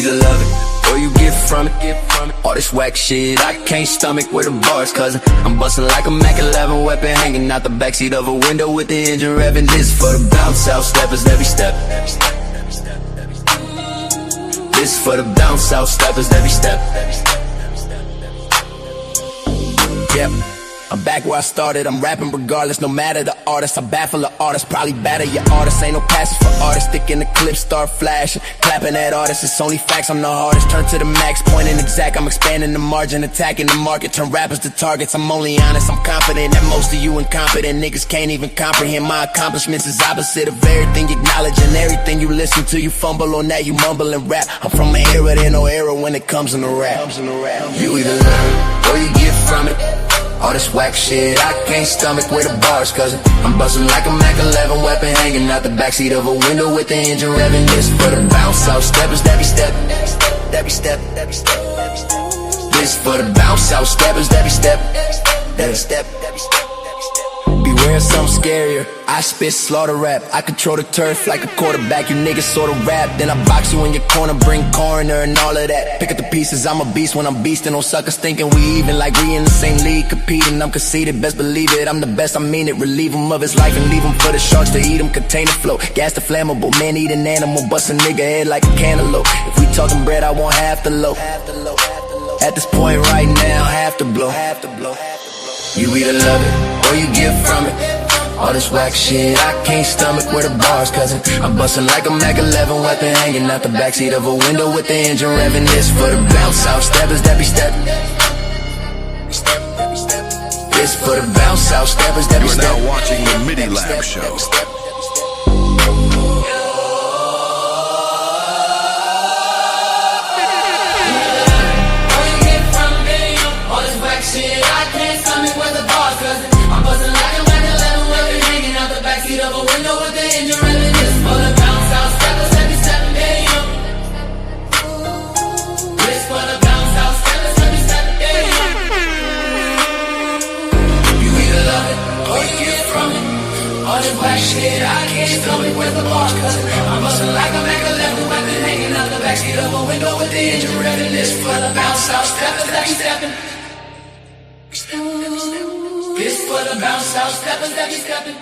either love it or you get from it. All this whack shit I can't stomach with the bars, cousin. I'm bustin' like a Mac 11 weapon, hanging out the backseat of a window with the engine revving. This for the bounce out steppers every step. This for the bounce out steppers every step. Yep, I'm back where I started. I'm rapping regardless, no matter the artist. I baffle the artist, probably batter your artist. Ain't no passes for artists. Stick in the clip, start flashing, clapping at artists. It's only facts, I'm the hardest. Turn to the max, pointing exact. I'm expanding the margin, attacking the market. Turn rappers to targets. I'm only honest, I'm confident that most of you incompetent niggas can't even comprehend my accomplishments. Is opposite of everything you acknowledge, and everything you listen to, you fumble on that, you mumble and rap. I'm from an era, there no error when it comes in the rap. You either learn or you get from it. All this whack shit I can't stomach with the bars, cousin. I'm bustin' like a Mac 11 weapon, hanging out the backseat of a window with the engine revving. This for the bounce out steppers, every step. This for the bounce out steppers, every step. Beware of something scarier. I spit slaughter rap. I control the turf like a quarterback. You niggas sorta rap. Then I box you in your corner, bring coroner and all of that. Pick up the pieces, I'm a beast when I'm beastin'. No suckers thinking we even, like we in the same league competing. I'm conceited, best believe it. I'm the best, I mean it. Relieve him of his life and leave him for the sharks to eat him. Container flow, gas the flammable. Man eat an animal, bust a nigga head like a cantaloupe. If we talking bread, I want half the loaf. At this point right now, half the blow. You either love it or you get from it. All this whack shit I can't stomach with the bars, cousin. I'm bustin' like a Mac 11 weapon, hanging out the backseat of a window with the engine revving. This for the bounce out steppers, every step. This for the bounce out steppers, every step. You're now watching the MIDI LAB Show. Shit, I can't stomach with the bars, cousin. I'm bustin' like a Mac 11 weapon, hanging out the backseat of a window with the engine revving. This for the bounce out steppers, every steppin'. This for the bounce out steppers, every steppin'.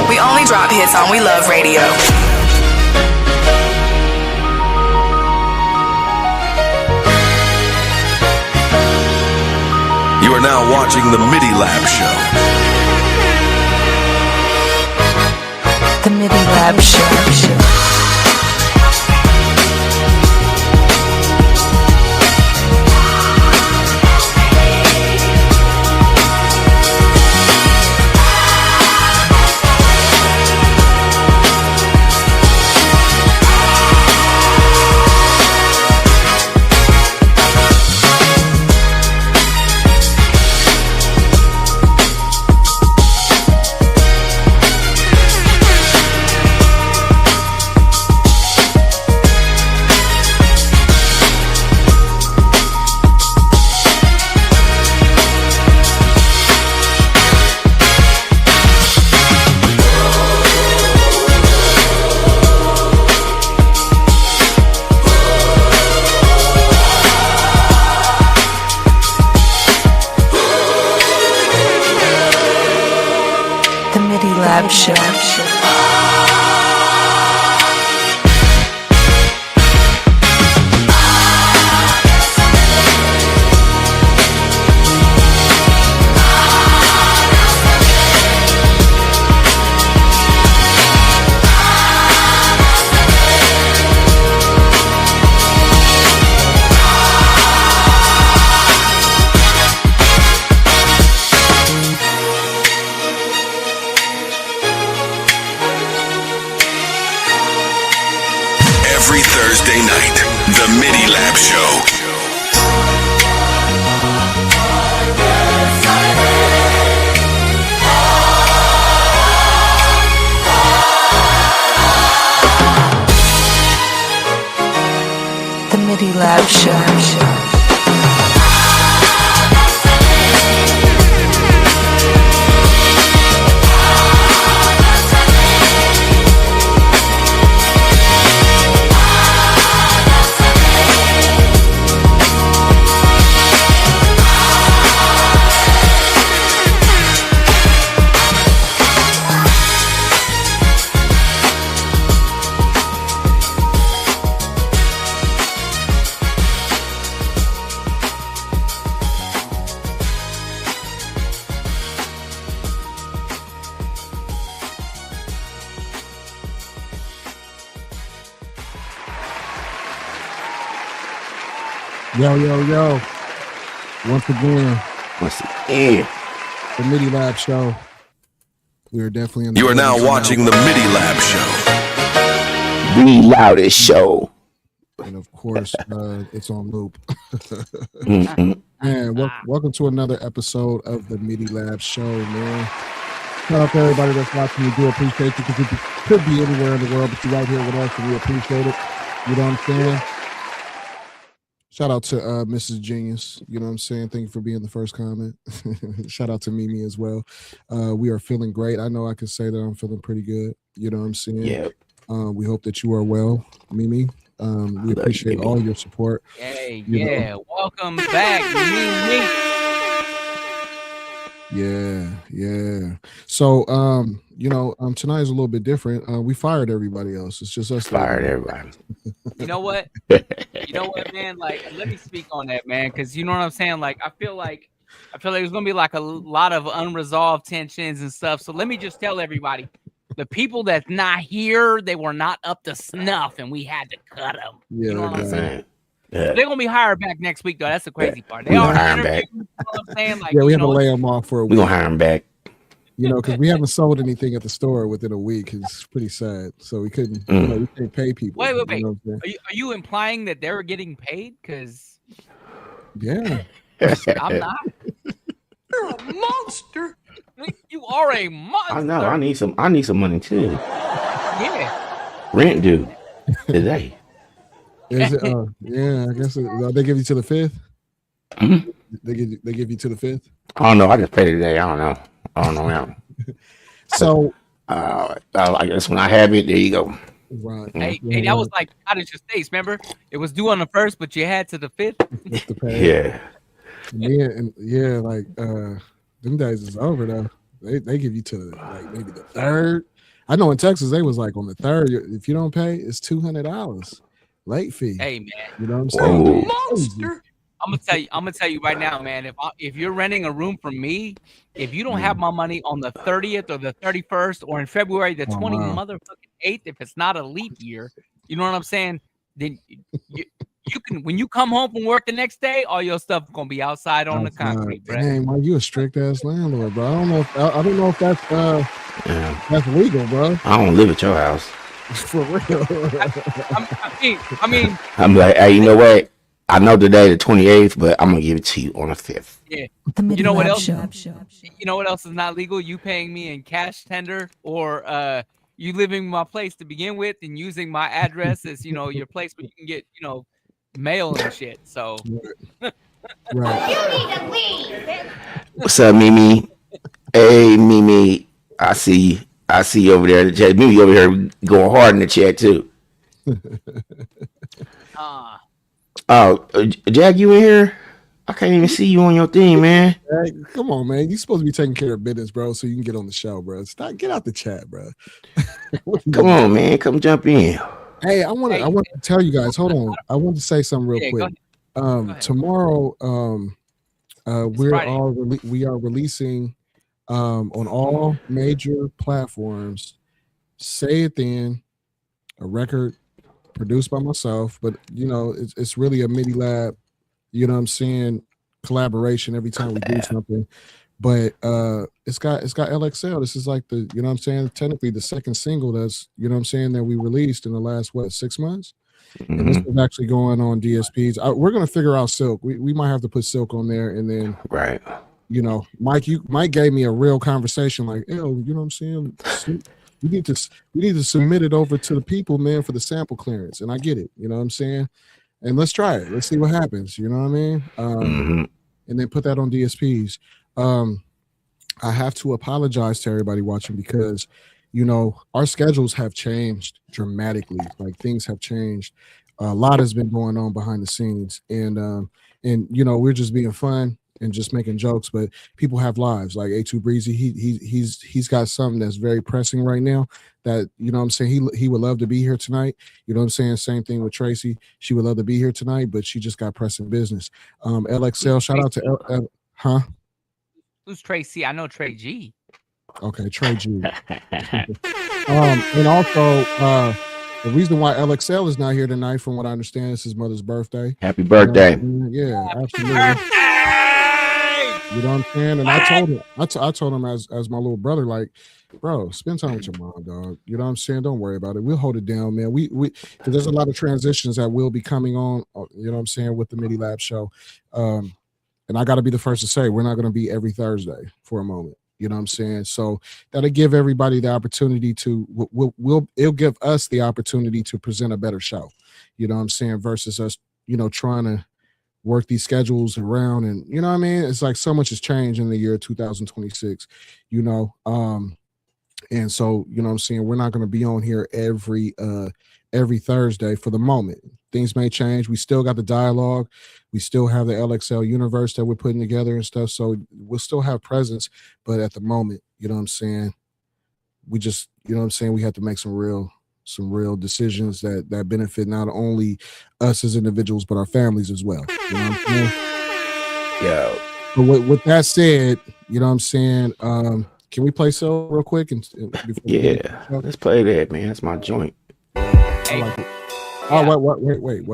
We only drop hits on We Love Radio. You are now watching the MIDI LAB Show. The MIDI LAB Show. MIDilab Show. Every Thursday night, the MIDilab Show. The MIDilab Show. Yo. Once again, the MIDI LAB Show. We are definitely in the You are now watching the MIDI LAB Show. The loudest show. And of course, it's on loop. Man, welcome to another episode of the MIDI LAB Show, man. Shout out to everybody that's watching. We do appreciate you because you could be anywhere in the world, but you're right here with us, and we appreciate it. You know what I'm saying? Shout out to Mrs. Genius. You know what I'm saying? Thank you for being the first comment. Shout out to Mimi as well. We are feeling great. I know I can say that I'm feeling pretty good. You know what I'm saying? Yeah. We hope that you are well, Mimi. We appreciate all your support. Hey, You know. welcome back, Mimi. Yeah. So, tonight is a little bit different. We fired everybody else. It's just us. Fired everybody. You know what, man? Like, let me speak on that, man, because you know what I'm saying. Like, I feel like there's gonna be like a lot of unresolved tensions and stuff. So let me just tell everybody, the people that's not here, they were not up to snuff, and we had to cut them. Yeah, you know what I'm saying? Yeah. They're gonna be hired back next week, though. That's the crazy part. They are hiring interviewing. back. You know what I'm saying? Like, Yeah, we have to lay them off for a We're week. gonna hire him back. You know, because we haven't sold anything at the store within a week. It's pretty sad. So we couldn't, we can't pay people. Wait. You know what I'm saying? Are you implying that they're getting paid? Because Yeah. I'm not. You're a monster. You are a monster. I know. I need some money too. Yeah. Rent due today. Is it, yeah, I guess they give you to the 5th. Mhm. They give you to the 5th. I don't know. I just paid it today. I don't know. Now. So I guess when I have it, there you go. right. Hey, that was like cottage estates. Remember, it was due on the 1st, but you had to the 5th. to pay. Yeah. Them days is over though. They give you to like maybe the 3rd. I know in Texas they was like on the 3rd. If you don't pay, it's $200 late fee. Hey, man, You know what I'm saying? Whoa. Monster. I'm gonna tell you right now, man. If you're renting a room from me, if you don't have my money on the 30th or the 31st or in February the 20 wow. motherfucking 8th, if it's not a leap year, you know what I'm saying? Then you can, when you come home from work the next day, all your stuff gonna be outside on the concrete, bro. Dang, why you a strict ass landlord, bro? I don't know if that's legal, bro. I don't live at your house. For real. I mean, I'm like, hey, you know what? I know today the 28th, but I'm gonna give it to you on the 5th. yeah. The MIDI You know what LAB else? Show. You know what else is not legal? You paying me in cash tender, or you living in my place to begin with and using my address as your place where you can get mail and shit. So Right. What's up, Mimi? Hey, Mimi. I see you over there in the chat. Mimi over here going hard in the chat too. Oh, Jack, you in here? I can't even see you on your thing, man. Hey, come on, man. You supposed to be taking care of business, bro, so you can get on the show, bro. Get out the chat, bro. Come on, man. Come jump in. Hey, I want to tell you guys. Hold on. I want to say something real quick. Go ahead. Tomorrow, we Friday. are releasing on all major platforms. Say It Then, a record produced by myself, but it's really a MIDI lab. You know what I'm saying? Collaboration every time we do something. But it's got LXL. This is like the, you know what I'm saying, technically the second single that's, you know what I'm saying, that we released in the last 6 months. And this is actually going on DSPs. We're gonna figure out Silk. We might have to put Silk on there, and then Right. Mike gave me a real conversation like, you know what I'm saying? We need to submit it over to the people, man, for the sample clearance. And I get it, you know what I'm saying? And let's try it. Let's see what happens. You know what I mean? And then put that on DSPs. I have to apologize to everybody watching because, our schedules have changed dramatically. Like things have changed. A lot has been going on behind the scenes, and we're just being fun and just making jokes. But people have lives. Like A2 Breezy, he's got something that's very pressing right now. That what I'm saying, he would love to be here tonight. You know what I'm saying? Same thing with Tracy. She would love to be here tonight, but she just got pressing business. LXL, shout out to Who's Tracy? I know Trey G. Okay, Trey G. And also The reason why LXL is not here tonight, from what I understand, is his mother's birthday. Happy birthday. Yeah, absolutely. You know what I'm saying? And I told him as my little brother, like, bro, spend time with your mom, dog. You know what I'm saying? Don't worry about it. We'll hold it down, man. Because there's a lot of transitions that will be coming on, you know what I'm saying, with the MIDI Lab Show. And I got to be the first to say, we're not going to be every Thursday for a moment. You know what I'm saying? So that'll give everybody the opportunity to, it'll give us the opportunity to present a better show. You know what I'm saying? Versus us, you know, trying to work these schedules around. And, you know what I mean? It's like so much has changed in the year 2026, you know? And so, you know what I'm saying? We're not going to be on here every Thursday for the moment. Things may change. We still got the dialogue. We still have the LXL universe that we're putting together and stuff. So we'll still have presence. But at the moment, you know what I'm saying? We just, you know what I'm saying? We have to make some real decisions that benefit not only us as individuals, but our families as well. You know what I'm saying? Yeah. But with that said, you know what I'm saying? Can we play so real quick? Yeah, let's play that, man. That's my joint. Hey, like it. Oh, wait, what?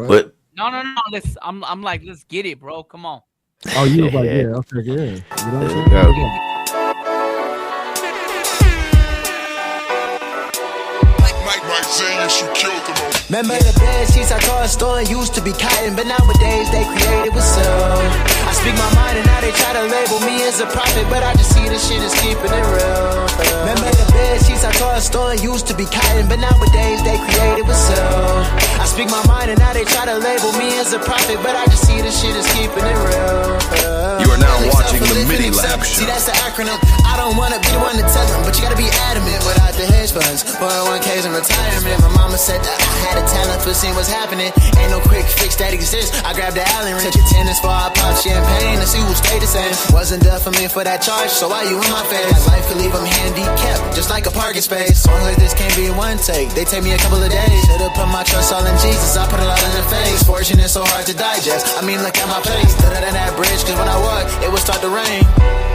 What? no. I'm like, let's get it, bro. Come on. Oh, you was like, yeah, okay, yeah. You know what I'm Let's saying? go. Remember the bed sheets I tossed store used to be cotton, but nowadays they created with silk. I speak my mind and now they try to label me as a prophet, but I just see this shit is keeping it real. Remember the bed sheets I tossed store used to be cotton, but nowadays they created with silk. I speak my mind and now they try to label me as a prophet, but I just see this shit is keeping it real. You are now watching the MIDI LAB Show. See, that's the acronym. I don't want to be the one to tell them, but you gotta be adamant without the hedge funds. 401ks and retirement. My mama said that I had a talent for seeing what's happening. Ain't no quick fix that exists. I grabbed the Allen ring, took your tennis for I pop champagne and see who stayed the same. Wasn't done for me for that charge, so why you in my face? Life could leave them handicapped, just like a parking space. Songs like this can't be in one take. They take me a couple of days. Should've put my trust all in Jesus. I put a lot in their face. Fortune is so hard to digest. I mean, look at my face. Stood at that bridge, cause when I walk, it would start to rain.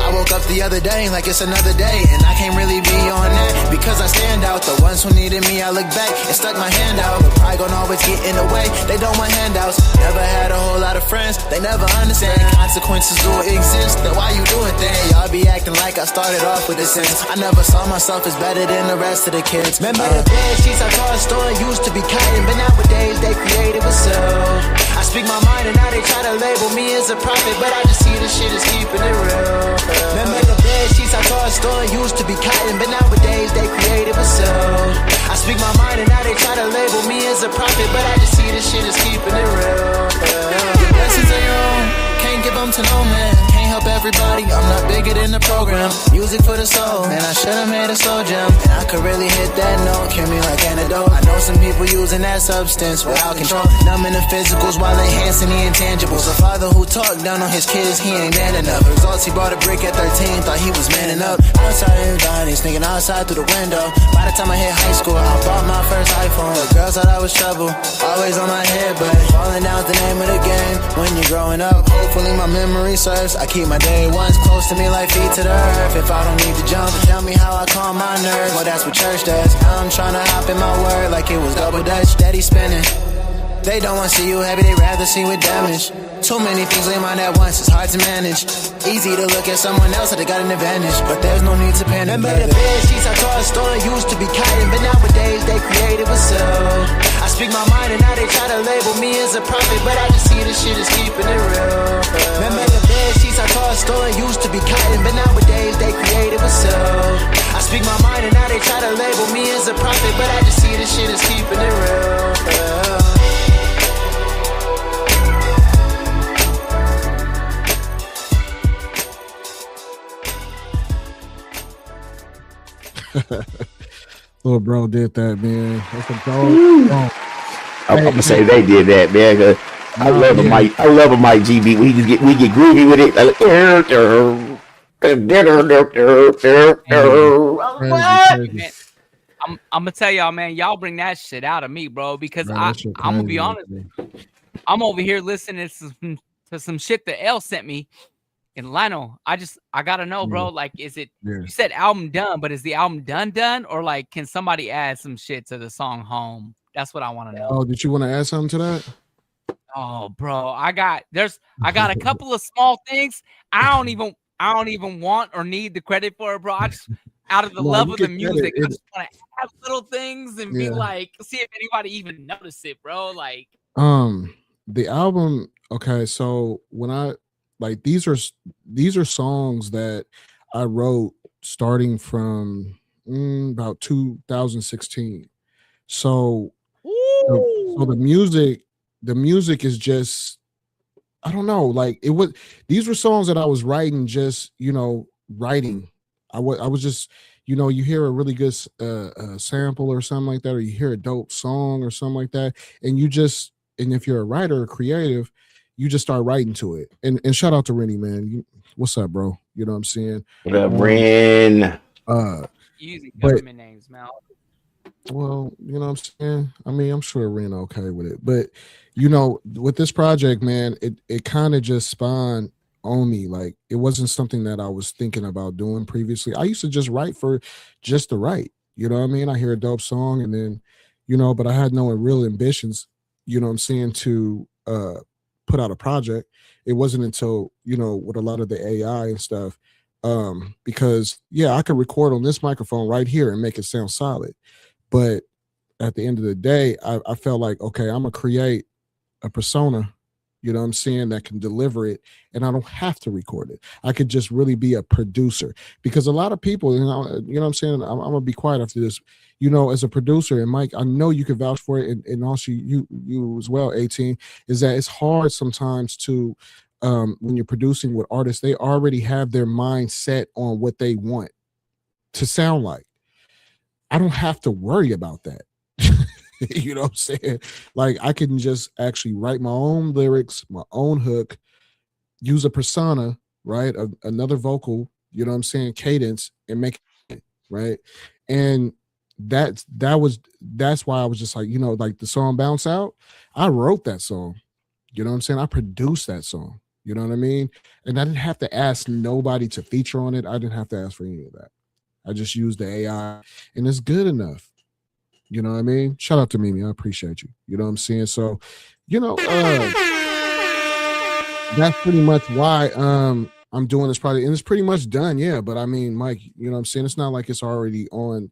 I woke up the other day like it's another day, and I can't really be on that because I stand out. The ones who needed me, I look back and stuck my hand out. But pride gon' always get in the way. They don't want handouts. Never had a whole lot of friends. They never understand consequences do exist. Then why you doing things? Y'all be acting like I started off with a sense. I never saw myself as better than the rest of the kids. Remember the bed sheets I tossed store used to be cotton, but nowadays they created with silk. I speak my mind and now they try to label me as a prophet, but I just see this shit is keeping it real. Remember the bed sheets I tossed store used to be cotton, but nowadays they created with silk. I speak my mind and now they try to label me as a prophet, but I just see this shit is keeping it real. Your blessings are your own, can't give them to no man. Can't help everybody, I'm not bigger than the program. Music for the soul, man, I should've made a slow jump. And I could really hit that note, kill me like antidote. I know some people using that substance without control, numbing the physicals while enhancing the intangibles. A father who talked down on his kids, he ain't man enough. Results, he bought a brick at 13, thought he was manning up. Outside in Donnie, sneaking outside through the window. By the time I hit high school, I bought my first iPhone. The girls thought I was trouble, always on my head, but falling down's the name of the game when you're growing up. Hopefully my memory serves. I keep my day ones close to me like feet to the earth. If I don't need to jump, tell me how I calm my nerves. Well, that's what church does. I'm trying to hop in my word like it was double dutch. Steady spinning. They don't want to see you happy, they rather see with damage. Too many things on your mind at once, it's hard to manage. Easy to look at someone else that they got an advantage, but there's no need to panic. Remember the bed sheets I tossed store used to be cotton, but nowadays they created with silk. I speak my mind and now they try to label me as a prophet, but I just see this shit is keeping it real. Remember the bed sheets I tossed store used to be cotton, but nowadays they created with silk. I speak my mind and now they try to label me as a prophet, but I just see this shit is keeping it real. Little bro did that, man. That's a dog. I'm gonna say they did that, man. 'Cause I love a Mike. I love a Mike GB. We get groovy with it. Man, I'm gonna tell y'all, man. Y'all bring that shit out of me, bro. Because I'm gonna be honest. I'm over here listening to some shit that L sent me. And Lionel, I gotta know, bro. Like, is it? You said album done, but is the album done, or like, can somebody add some shit to the song Home? That's what I want to know. Oh, did you want to add something to that? Oh, bro, I got a couple of small things. I don't even want or need the credit for it, bro. I just out of the No, love you of the can music, edit I it. just want to have little things and be Yeah. like, see if anybody even notice it, bro. Like, The album. Okay, so when I like these are songs that I wrote starting from about 2016. So so the music is just, I don't know, like it was, these were songs that I was writing, just, writing. I was just, you hear a really good sample or something like that, or you hear a dope song or something like that, and and if you're a writer or creative, you just start writing to it. And shout out to Rennie, man. What's up, bro? You know what I'm saying? What up, Ren? using But government names, man. well, you know what I'm saying? I mean, I'm sure Ren okay with it. But with this project, man, it kind of just spawned on me. Like, it wasn't something that I was thinking about doing previously. I used to just write for just to write. You know what I mean? I hear a dope song and then, but I had no real ambitions, you know what I'm saying, to put out a project. It wasn't until, with a lot of the AI and stuff, because yeah, I could record on this microphone right here and make it sound solid. But at the end of the day, I felt like, okay, I'm gonna create a persona, you know what I'm saying, that can deliver it, and I don't have to record it. I could just really be a producer, because a lot of people, you know what I'm saying, I'm gonna be quiet after this, as a producer, and Mike, I know you can vouch for it, and also you as well, 18, is that it's hard sometimes to, when you're producing with artists, they already have their mind set on what they want to sound like. I don't have to worry about that. You know what I'm saying? Like, I can just actually write my own lyrics, my own hook, use a persona, right? Another vocal, you know what I'm saying, cadence, and make it, right? And that's why I was just like, like the song Bounce Out, I wrote that song. You know what I'm saying? I produced that song. You know what I mean? And I didn't have to ask nobody to feature on it. I didn't have to ask for any of that. I just use the AI, and it's good enough. You know what I mean? Shout out to Mimi. I appreciate you. You know what I'm saying? So, that's pretty much why I'm doing this project, and it's pretty much done. Yeah, but I mean, Mike, you know what I'm saying? It's not like it's already on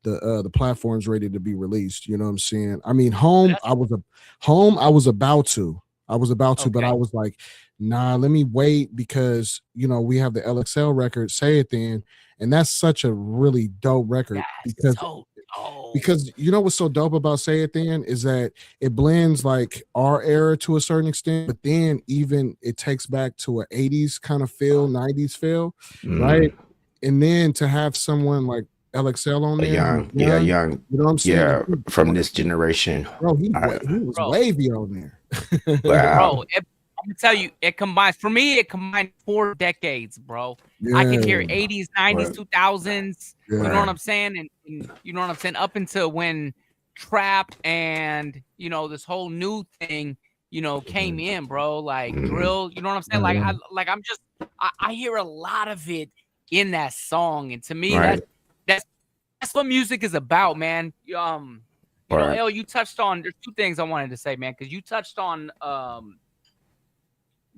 the platforms ready to be released. You know what I'm saying? I mean, I was about to, but I was like, nah, let me wait, because we have the LXL record, Say It Then. And that's such a really dope record, because what's so dope about Say It Then is that it blends like our era to a certain extent, but then even it takes back to an 80s kind of feel, 90s feel, right? And then to have someone like LXL on there, young, you know what I'm saying? yeah, from this generation, bro, he was wavy on there. Wow. Bro, I'm gonna tell you, it combines 4 decades, bro. I can hear 80s, 90s, 2000s. You know what I'm saying? And you know what I'm saying? Up until when trap and this whole new thing, came in, bro. Like drill, you know what I'm saying? Like I hear a lot of it in that song. And to me, that's what music is about, man. El, you touched on, there's 2 things I wanted to say, man, because you touched on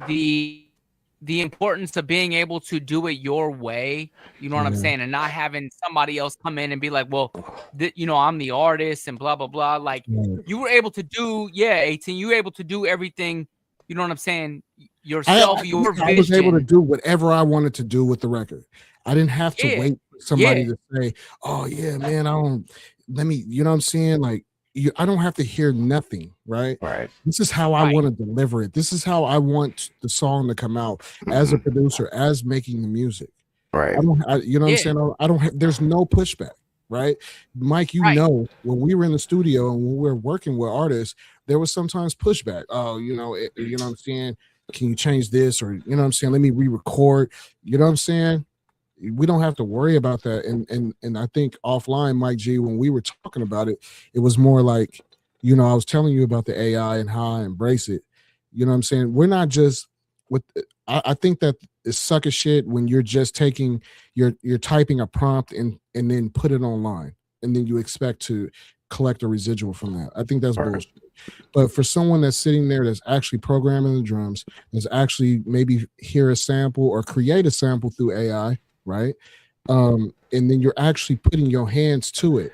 the importance of being able to do it your way, you know what I'm saying, and not having somebody else come in and be like, well, I'm the artist and blah blah blah. Like, you were able to do 18, you were able to do everything, you know what I'm saying, yourself. I was able to do whatever I wanted to do with the record. I didn't have to wait for somebody to say, oh yeah, man, you know what I'm saying, like, I don't have to hear nothing, right? This is how I want to deliver it. This is how I want the song to come out, as a producer, as making the music. Right. You know what I'm saying? I don't have, there's no pushback, right? Mike, when we were in the studio and when we were working with artists, there was sometimes pushback. Oh, you know what I'm saying? Can you change this? Or, you know what I'm saying? Let me re-record. You know what I'm saying? We don't have to worry about that. And I think offline, Mike G, when we were talking about it, it was more like, I was telling you about the AI and how I embrace it. You know what I'm saying? We're not just I think that it's sucker shit when you're just taking, you're typing a prompt and then put it online, and then you expect to collect a residual from that. I think that's bullshit. But for someone that's sitting there that's actually programming the drums, that's actually maybe hear a sample or create a sample through AI, right? And then you're actually putting your hands to it.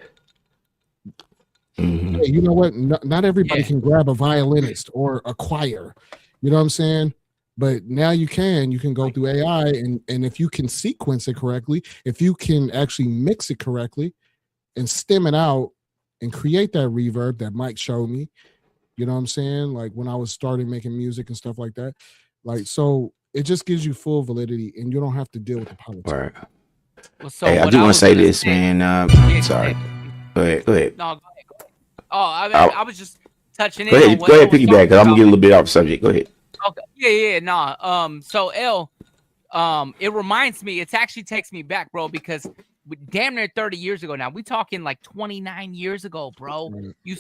Mm-hmm. Hey, you know what? Not everybody can grab a violinist or a choir. You know what I'm saying? But now you can go through AI, and if you can sequence it correctly, if you can actually mix it correctly and stem it out and create that reverb that Mike showed me, you know what I'm saying? Like when I was starting making music and stuff like that. Like, so it just gives you full validity and you don't have to deal with the politics. Right. Well, so Hey, I do want to say this, man. Sorry. Go ahead. No, go ahead. Oh, I was just touching Go in. ahead, piggyback, because I'm gonna get a little bit off subject. Go ahead. Okay. Yeah, nah. So L, it reminds me. It actually takes me back, bro, because damn near 30 years ago now. We talking like 29 years ago, bro. Right. You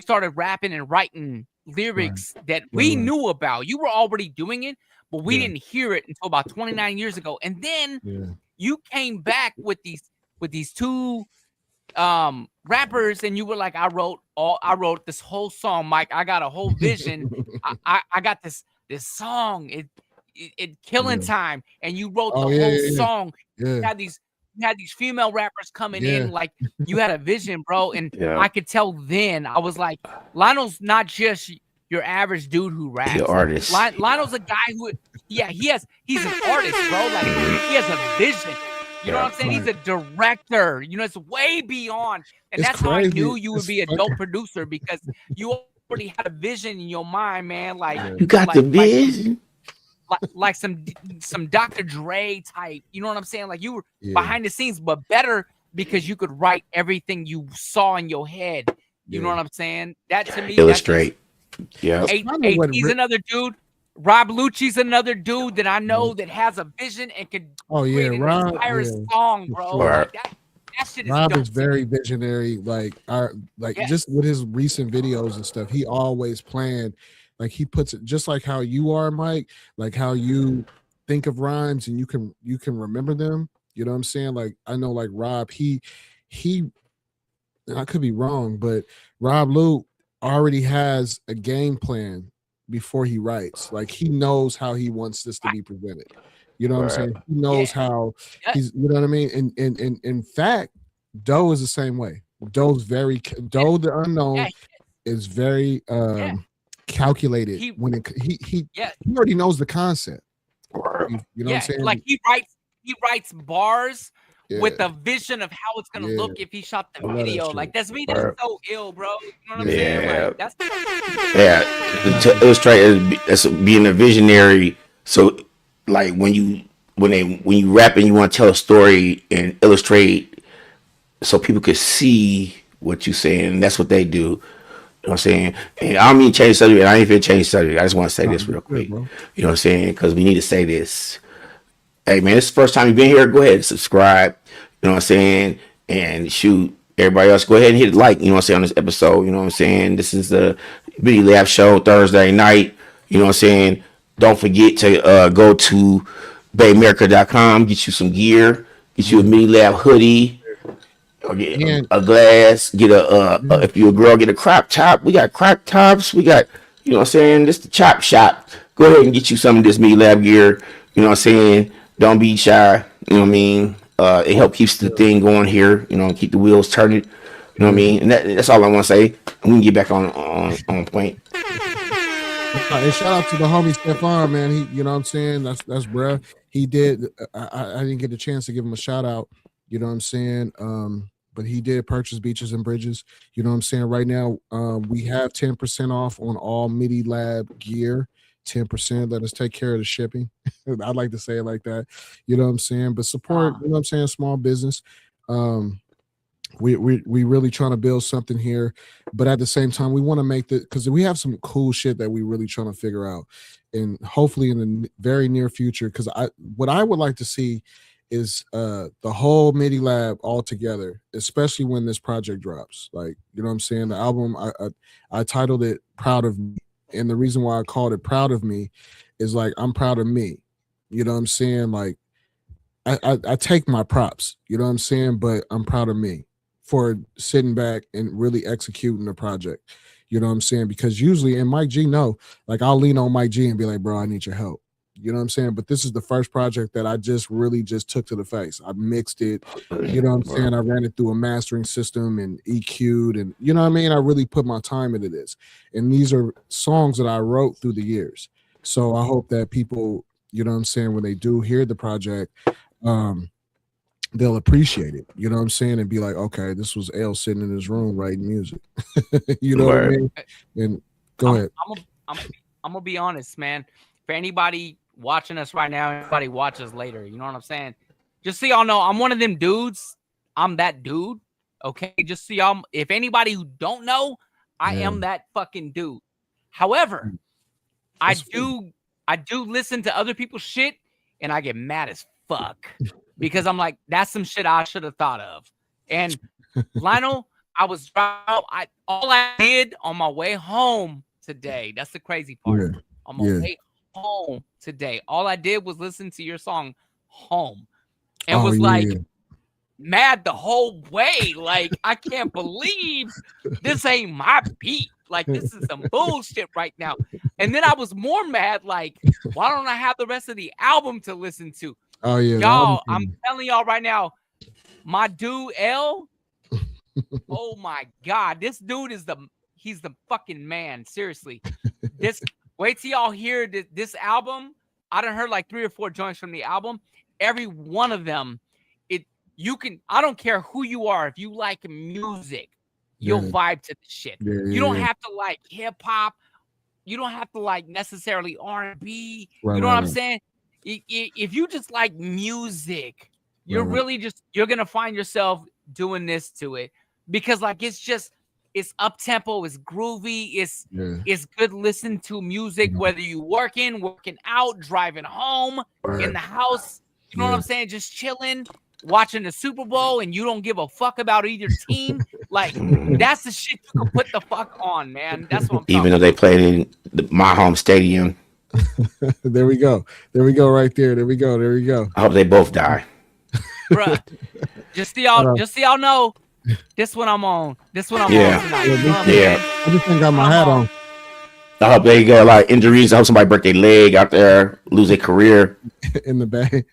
started rapping and writing lyrics that we knew about. You were already doing it, but we didn't hear it until about 29 years ago. And then you came back with these two rappers, and you were like, I wrote this whole song, Mike. I got a whole vision. I got this song. It killing time, and you wrote the whole song. You had these female rappers coming in, like you had a vision, bro. And I could tell then. I was like, Lionel's not just your average dude who raps. He's an artist. Lionel's a guy who, he's an artist, bro. Like he has a vision. You know what I'm saying? He's a director. You know, it's way beyond. And It's that's crazy. how I knew you would It's be a fucking- dope producer, because you already had a vision in your mind, man. Like You got the vision. like some Dr. Dre type. You know what I'm saying? Like you were behind the scenes, but better because you could write everything you saw in your head. You know what I'm saying? That to me, Illustrate. Yeah. He's another dude. Rob Lucci's another dude that I know that has a vision and could create an entire song, bro. Like that shit is Rob dope. is very visionary. Like just with his recent videos and stuff, he always planned. Like he puts it just like how you are, Mike. Like how you think of rhymes and you can remember them. You know what I'm saying? Like I know, like Rob, he. I could be wrong, but Rob Luke already has a game plan before he writes. Like he knows how he wants this to be presented. You know what I'm saying? He knows how he's, you know what I mean? And in fact, Doe is the same way. Doe the unknown is very calculated. He already knows the concept. You know what I'm saying? Like he writes bars with a vision of how it's gonna look if he shot the video. Like that's so ill, bro. You know what I'm saying? Like, that's to illustrate as being a visionary. So like when you rap and you want to tell a story and illustrate so people could see what you're saying, that's what they do. You know what I'm saying? And I don't mean change subject. I ain't even change subject. I just want to say this real quick. You know what I'm saying? Because we need to say this. Hey man, it's the first time you've been here. Go ahead and subscribe. You know what I'm saying? And shoot, everybody else, go ahead and hit like. You know what I'm saying on this episode. You know what I'm saying? This is the MIDI LAB Show Thursday night. You know what I'm saying? Don't forget to go to bayamerica.com, get you some gear, get you a MIDI LAB hoodie, or get a glass, get if you're a girl, get a crop top. We got crop tops. We got, you know what I'm saying? This the chop shop. Go ahead and get you some of this MIDI LAB gear. You know what I'm saying? Don't be shy. You know what I mean? It helps keeps the thing going here. You know, keep the wheels turning. You know what I mean? And that's all I want to say. We can get back on point. And shout out to the homie Stefan, man. He, you know what I'm saying? That's bruh. He did. I didn't get a chance to give him a shout out. You know what I'm saying? But he did purchase Beaches and Bridges. You know what I'm saying? Right now, we have 10% off on all MIDI Lab gear. 10%. Let us take care of the shipping. I'd like to say it like that. You know what I'm saying? But support, you know what I'm saying, small business. We really trying to build something here, but at the same time, we want to make because we have some cool shit that we really trying to figure out, and hopefully in the very near future. Because what I would like to see is the whole MIDI Lab all together, especially when this project drops. Like, you know what I'm saying? The album I titled it "Proud of Me." And the reason why I called it Proud of Me is like, I'm proud of me. You know what I'm saying? Like, I take my props, you know what I'm saying? But I'm proud of me. for sitting back and really executing the project. You know what I'm saying? Because usually, and Mike G know, like I'll lean on Mike G and be like, bro, I need your help. You know what I'm saying? But this is the first project that I just really just took to the face. I mixed it, you know what I'm saying? I ran it through a mastering system and EQ'd, and you know what I mean? I really put my time into this. And these are songs that I wrote through the years. So I hope that people, you know what I'm saying, when they do hear the project, they'll appreciate it. You know what I'm saying? And be like, okay, this was L sitting in his room writing music. You know what I mean? And go ahead. I'm gonna be honest, man. For anybody watching us right now, anybody watches later, you know what I'm saying? Just so y'all know, I'm one of them dudes. I'm that dude. Okay. Just so y'all, if anybody who don't know, I am that fucking dude. However, I do listen to other people's shit and I get mad as fuck because I'm like, that's some shit I should have thought of. And Lionel, all I did on my way home today, that's the crazy part. On my way home today, all I did was listen to your song Home and was like mad the whole way. Like, I can't believe this ain't my beat. Like, this is some bullshit right now. And then I was more mad, like, why don't I have the rest of the album to listen to? Oh yeah, y'all, I'm telling y'all right now, my dude L, oh my god, this dude is he's the fucking man. Seriously. Wait till y'all hear this album. I done heard like 3 or 4 joints from the album. Every one of them, I don't care who you are. If you like music, you'll vibe to the shit. You don't have to like hip hop. You don't have to like necessarily R&B. You know what I'm saying? If you just like music, you're really you're going to find yourself doing this to it because like, it's up tempo, it's groovy, it's good listen to music, whether you working out, driving home, in the house, you know what I'm saying? Just chilling, watching the Super Bowl, and you don't give a fuck about either team. Like, that's the shit you can put the fuck on, man. That's what I'm talking Even though they played in my home stadium. There we go right there. There we go. I hope they both die. Bruh, just so y'all know, this one I'm on. This one I'm on tonight. I just ain't got my hat on. I hope they got a lot of injuries. I hope somebody break their leg out there, lose their career. In the bag.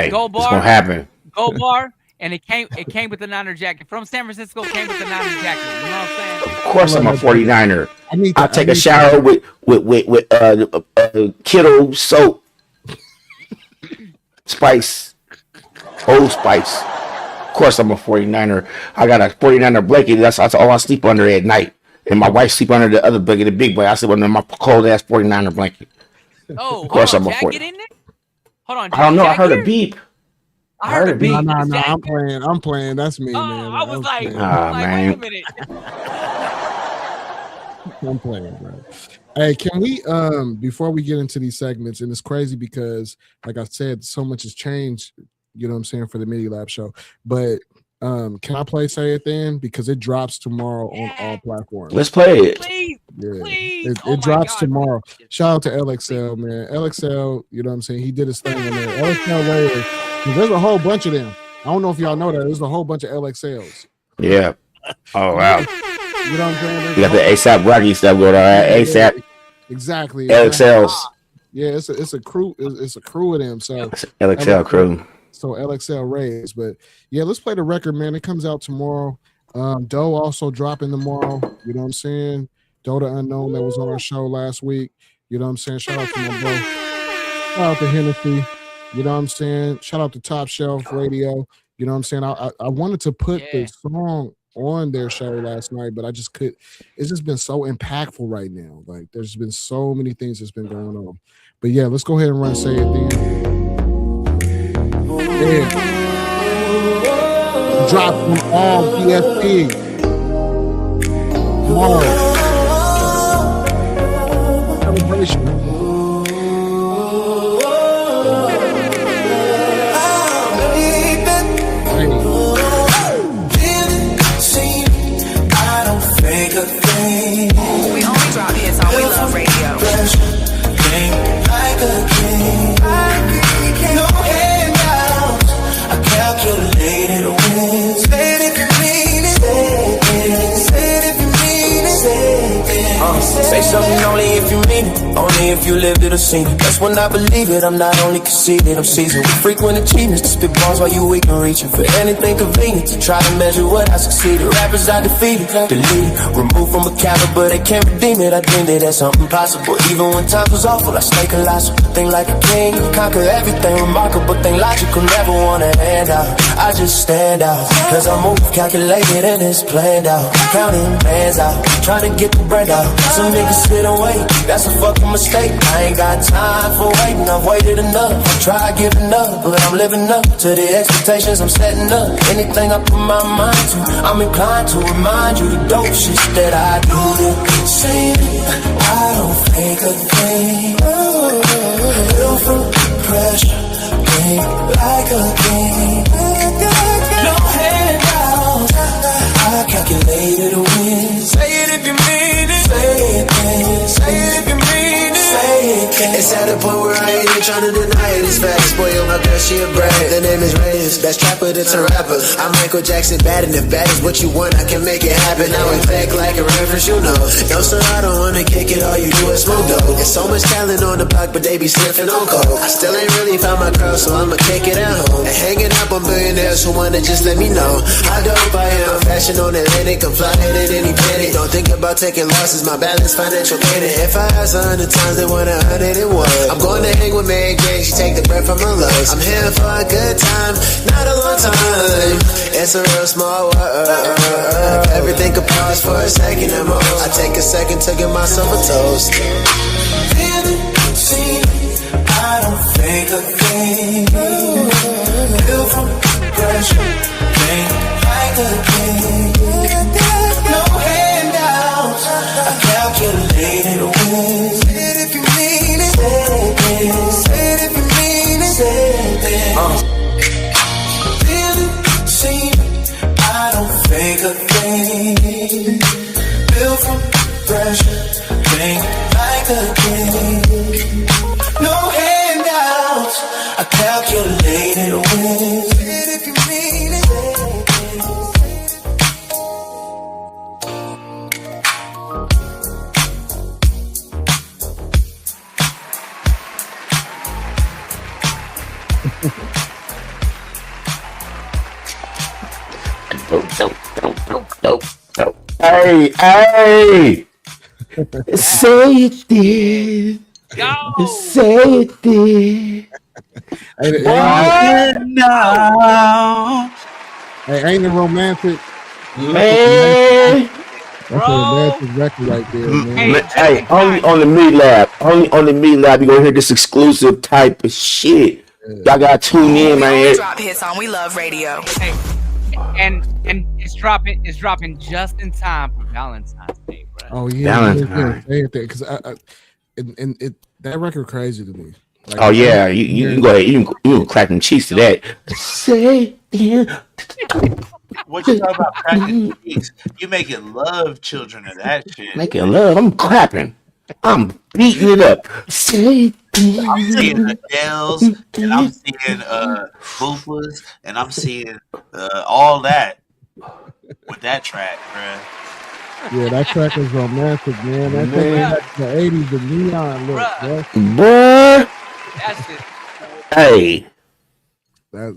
Go Bar. It's gonna happen. Go Bar. And it came with the Niner jacket. From San Francisco, came with the Niner jacket. You know what I'm saying? Of course I'm a 49er. I'll take a shower with Kittle soap. Spice. Old Spice. Of course I'm a 49er. I got a 49er blanket. That's all I sleep under at night. And my wife sleep under the other blanket, the big boy. I sleep under my cold ass 49er blanket. Oh, of course I'm a 49er. Hold on. I don't know. I heard a beep. I heard a beep. No. I'm playing. That's me, man. I was like, man. Wait a minute. I'm playing, bro. Hey, can we before we get into these segments, and it's crazy because, like I said, so much has changed. You know what I'm saying, for the MIDI Lab show. But can I play Say It Then? Because it drops tomorrow on all platforms. Let's play it. Please. It drops tomorrow. Shout out to LXL, man. LXL, you know what I'm saying? He did his thing in there. LXL later. There's a whole bunch of them. I don't know if y'all know that. There's a whole bunch of LXLs. Yeah. Oh, wow. You know what I'm saying? You got the ASAP Rocky stuff going on. ASAP. Exactly. LXLs. Yeah, it's a crew. It's a crew of them. So LXL crew. So LXL Rays, but yeah, let's play the record, man. It comes out tomorrow. Doe also dropping tomorrow. You know what I'm saying? Doe the Unknown that was on our show last week. You know what I'm saying? Shout out to my bro. Shout out to Hennessy. You know what I'm saying? Shout out to Top Shelf Radio. You know what I'm saying? I wanted to put the song on their show last night, but I just could. It's just been so impactful right now. Like, there's been so many things that's been going on. But yeah, let's go ahead and run Say It Then. Yeah. Drop from all DSP tomorrow. Celebration. We only drop hits on We Love Radio. Like a king. No handouts. I calculated wins. Baby, mean it. Only if you lived it or seen it. That's when I believe it. I'm not only conceited, I'm seasoned with frequent achievements. To spit bars while you weak and reaching for anything convenient. To try to measure what I succeeded. Rappers I defeated, deleted, removed from a caliber. They can't redeem it. I dreamed it as something possible. Even when times was awful, I stay colossal. Think like a king, conquer everything remarkable. Think logical, never want a handout. I just stand out, cause I move calculated and it's planned out. Counting bands out, trying to get the bread out. Some niggas sit and wait, that's a fucking mistake. I ain't got time for waiting, I've waited enough. I try giving up, but I'm living up to the expectations I'm setting up. Anything I put my mind to, I'm inclined to remind you the dope shit that I do. Say it, I don't fake a thing. Built from pressure, think like a king. No handouts, I calculated a win. Say it if you mean it. Say it then. Say it if you mean it. Say it then. It's at a point where I ain't trying to deny it. It's facts. Boy, yo, my girl, she a brand. The name is Rangers. Best trapper that's a rapper. I'm Michael Jackson bad, and if bad is what you want, I can make it happen. Now it's back like a reference, you know. No, sir, I don't wanna kick it. All you do is smoke dope. There's so much talent on the block, but they be sniffing on coke. I still ain't really found my girl, so I'ma kick it at home. And hanging up on billionaires who wanna just let me know how dope I am. Fashion on Atlantic, I'm flying at any penny. Don't think about taking losses, my balance financial gain. If I ask 100 times, they want 101. I'm going to hang with Mary Jane, she take the breath from her lungs. I'm here for a good time, not a long time. It's a real small world. Everything could pause for a second at most. I take a second to give myself a toast. Feeling, see, I don't fake a thing. Built from pressure, think like a king. No handouts, I calculated a win. Say it if you mean it. Say it then. Say it if you mean it. Say it then. Feeling, see, I don't fake a thing. Built from pressure, think like a king. No handouts, I calculated a win. Say it if you mean it. Hey, hey! Say it then. Go. Say it then. Hey, now. ain't it romantic? Man. That's a romantic record right there, man. Hey, only on the Midilab. Only on the Midilab you gonna hear this exclusive type of shit. Y'all gotta tune in, We man. drop hits on We Love Radio. Hey, and it's dropping just in time for Valentine's Day, bro. Oh yeah, Valentine. because that record crazy to me. Like, Oh yeah, you can go ahead. You can crack them cheeks to that. Say it. What you talking about cracking cheeks? You making love children of that shit. Making love. I'm clapping. I'm beating it up. Say I'm seeing it. Adele's, and I'm seeing Boofa's, and I'm seeing all that with that track, bruh. Yeah, that track is romantic, man. That thing back to the 80s, the neon look, bro. Boy. That's it. Hey. That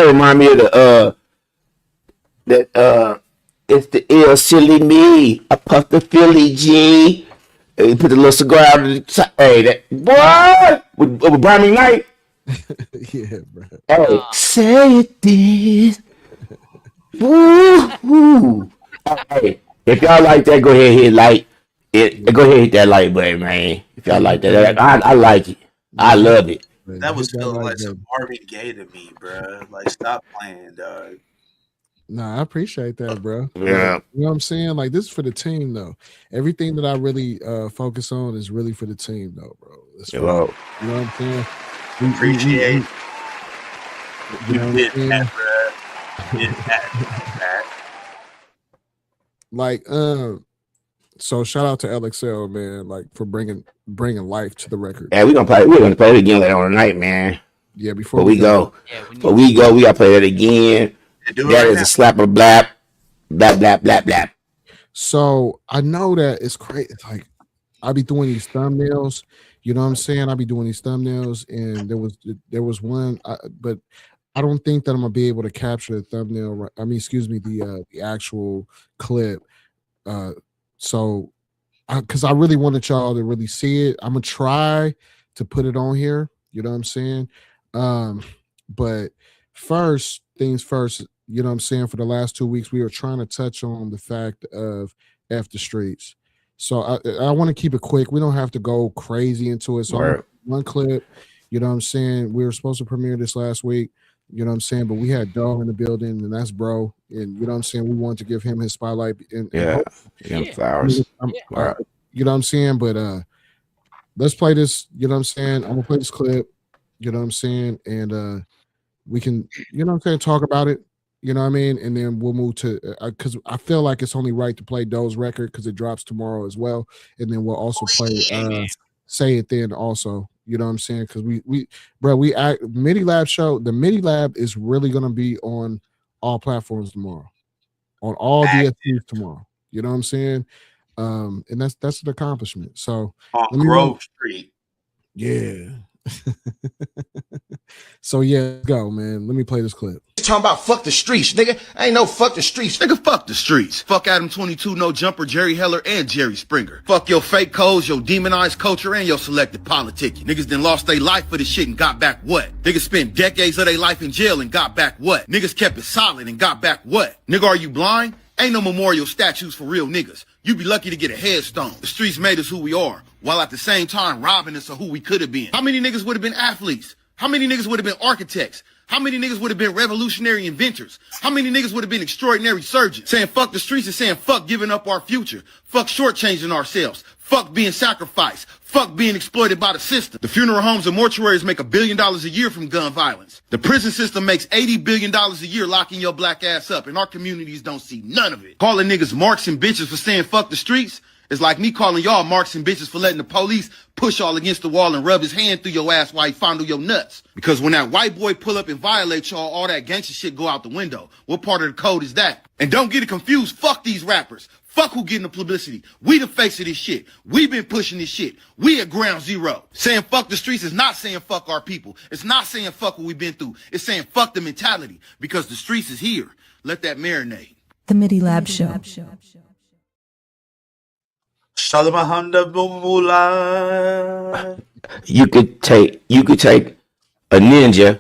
remind me of it's the ill silly me. I puff the Philly G. And you put the little cigar out of the top. Hey, that boy with Brian Knight. Yeah, bro. Hey, say it this. Woo. Hey, if y'all like that, go ahead and hit like it. Go ahead and hit that like button, man. If y'all like that, I like it. I love it. That was feeling like some Marvin Gaye to me, bruh. Like, stop playing, dog. Nah, I appreciate that, bro. Yeah. You know what I'm saying? Like, this is for the team, though. Everything that I really focus on is really for the team, though, bro. You know what I'm saying? Appreciate you know what I'm saying? that, bruh. Did that. Like, so shout out to LXL, man, like for bringing life to the record. Yeah, we're gonna play it again later on tonight, man. Yeah, before we go, Yeah, we gotta play that again. That is a slap of blap, blap, blap, blap, blap. So I know that it's crazy. It's like I be doing these thumbnails. You know what I'm saying? I be doing these thumbnails, and there was one, but I don't think that I'm gonna be able to capture the thumbnail. I mean, excuse me, the actual clip. Uh, so, because I really wanted y'all to really see it, I'm gonna try to put it on here. You know what I'm saying? But first things first. You know what I'm saying? For the last 2 weeks, we were trying to touch on the fact of F the streets. So I want to keep it quick. We don't have to go crazy into it. So Right. one clip, you know what I'm saying? We were supposed to premiere this last week, you know what I'm saying? But we had Dog in the building, and that's bro. And you know what I'm saying? We wanted to give him his spotlight. And Yeah. Yeah. Flowers. Right. you know what I'm saying? But let's play this, you know what I'm saying? I'm gonna play this clip, you know what I'm saying? And we can, you know what I'm saying, talk about it. You know what I mean? And then we'll move to because I feel like it's only right to play Doe's record because it drops tomorrow as well. And then we'll also play Say It Then also. You know what I'm saying? Because we act MIDI Lab Show. The MIDI Lab is really gonna be on all platforms tomorrow, on all DSPs tomorrow. You know what I'm saying? And that's an accomplishment. So On Grove Street. yeah. So yeah, let's go, man. Let me play this clip. Talking about fuck the streets, nigga. I ain't no fuck the streets. Nigga, fuck the streets. Fuck Adam 22, No Jumper, Jerry Heller, and Jerry Springer. Fuck your fake codes, your demonized culture, and your selective politicking. Niggas done lost their life for this shit and got back what? Niggas spent decades of their life in jail and got back what? Niggas kept it solid and got back what? Nigga, are you blind? Ain't no memorial statues for real niggas. You be lucky to get a headstone. The streets made us who we are, while at the same time robbing us of who we could have been. How many niggas would have been athletes? How many niggas would have been architects? How many niggas would have been revolutionary inventors? How many niggas would have been extraordinary surgeons? Saying fuck the streets and saying fuck giving up our future. Fuck shortchanging ourselves. Fuck being sacrificed. Fuck being exploited by the system. The funeral homes and mortuaries make $1 billion a year from gun violence. The prison system makes $80 billion a year locking your black ass up, and our communities don't see none of it. Calling niggas marks and bitches for saying fuck the streets is like me calling y'all marks and bitches for letting the police push y'all against the wall and rub his hand through your ass while he fondle your nuts. Because when that white boy pull up and violate y'all, all that gangster shit go out the window. What part of the code is that? And don't get it confused. Fuck these rappers. Fuck who getting the publicity. We the face of this shit. We been pushing this shit. We at ground zero. Saying fuck the streets is not saying fuck our people. It's not saying fuck what we've been through. It's saying fuck the mentality. Because the streets is here. Let that marinate. The MIDI Lab Show. Shalamahanda Mumula. You could take a ninja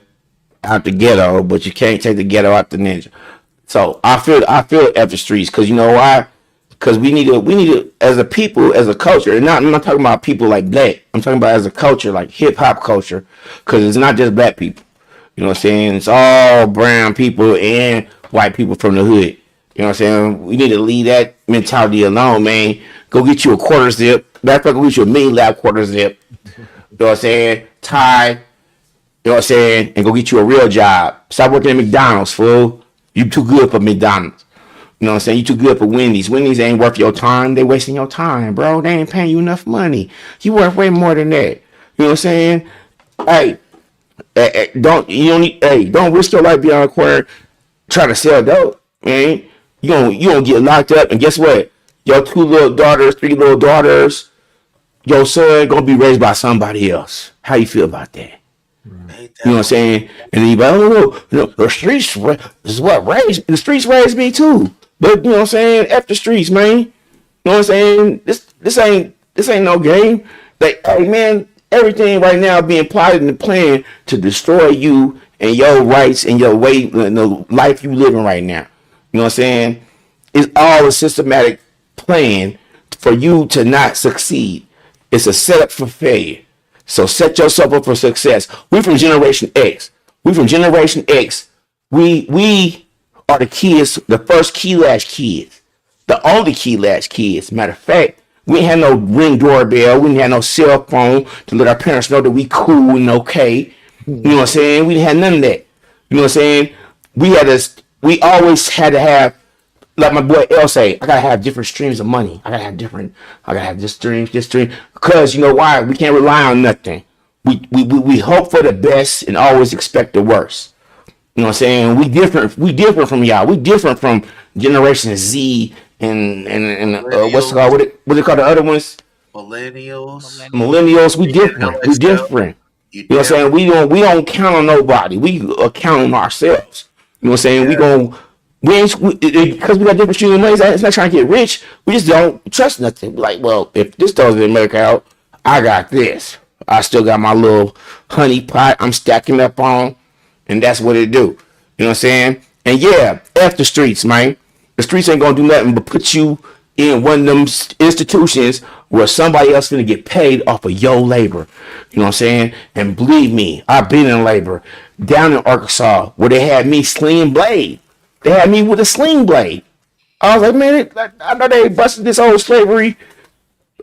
out the ghetto, but you can't take the ghetto out the ninja. So I feel at the streets because you know why? Because we need to as a people, as a culture, and I'm not talking about people like black. I'm talking about as a culture, like hip hop culture, because it's not just black people. You know what I'm saying? It's all brown people and white people from the hood. You know what I'm saying? We need to leave that mentality alone, man. Go get you a quarter zip. Matter of fact, go get you a MIDI LAB quarter zip. You know what I'm saying? Tie. You know what I'm saying? And go get you a real job. Stop working at McDonald's, fool. You too good for McDonald's. You know what I'm saying? You too good for Wendy's. Wendy's ain't worth your time. They wasting your time, bro. They ain't paying you enough money. You worth way more than that. You know what I'm saying? Hey, don't risk your life beyond required trying to sell dope, man. You gonna get locked up, and guess what? Your 2 little daughters, 3 little daughters, your son gonna be raised by somebody else. How you feel about that? You know what I'm saying? And then you like, oh, the streets is what raised the streets raised me too. But you know what I'm saying? F the streets, man. You know what I'm saying? This ain't no game. Like, hey man, everything right now being plotted and planned to destroy you and your rights and your way, the life you living right now. You know what I'm saying? It's all a systematic plan for you to not succeed. It's a setup for failure. So set yourself up for success. We from Generation X. We are the kids, the first key latch kids, the only key latch kids. Matter of fact, we ain't had no Ring doorbell. We didn't have no cell phone to let our parents know that we cool and okay. You know what I'm saying? We didn't have none of that. You know what I'm saying? We always had to have, like my boy L say, I gotta have different streams of money. I gotta have this stream. Because you know why? We can't rely on nothing. We hope for the best and always expect the worst. You know what I'm saying? We different from y'all. We different from Generation Z and what's it called? What they call the other ones? Millennials, we different. We different. You know what I'm saying? We don't count on nobody. We count on ourselves. You know what I'm saying? Because we got different streaming ways. It's not trying to get rich. We just don't trust nothing. Like, well, if this doesn't make out, I got this. I still got my little honey pot I'm stacking up on, and that's what it do. You know what I'm saying? And yeah, F the streets, man. The streets ain't gonna do nothing but put you in one of them institutions where somebody else gonna get paid off of your labor. You know what I'm saying? And believe me, I've been in labor down in Arkansas where they had me slinging blade. They had me with a sling blade. I was like, man, I know they busted this old slavery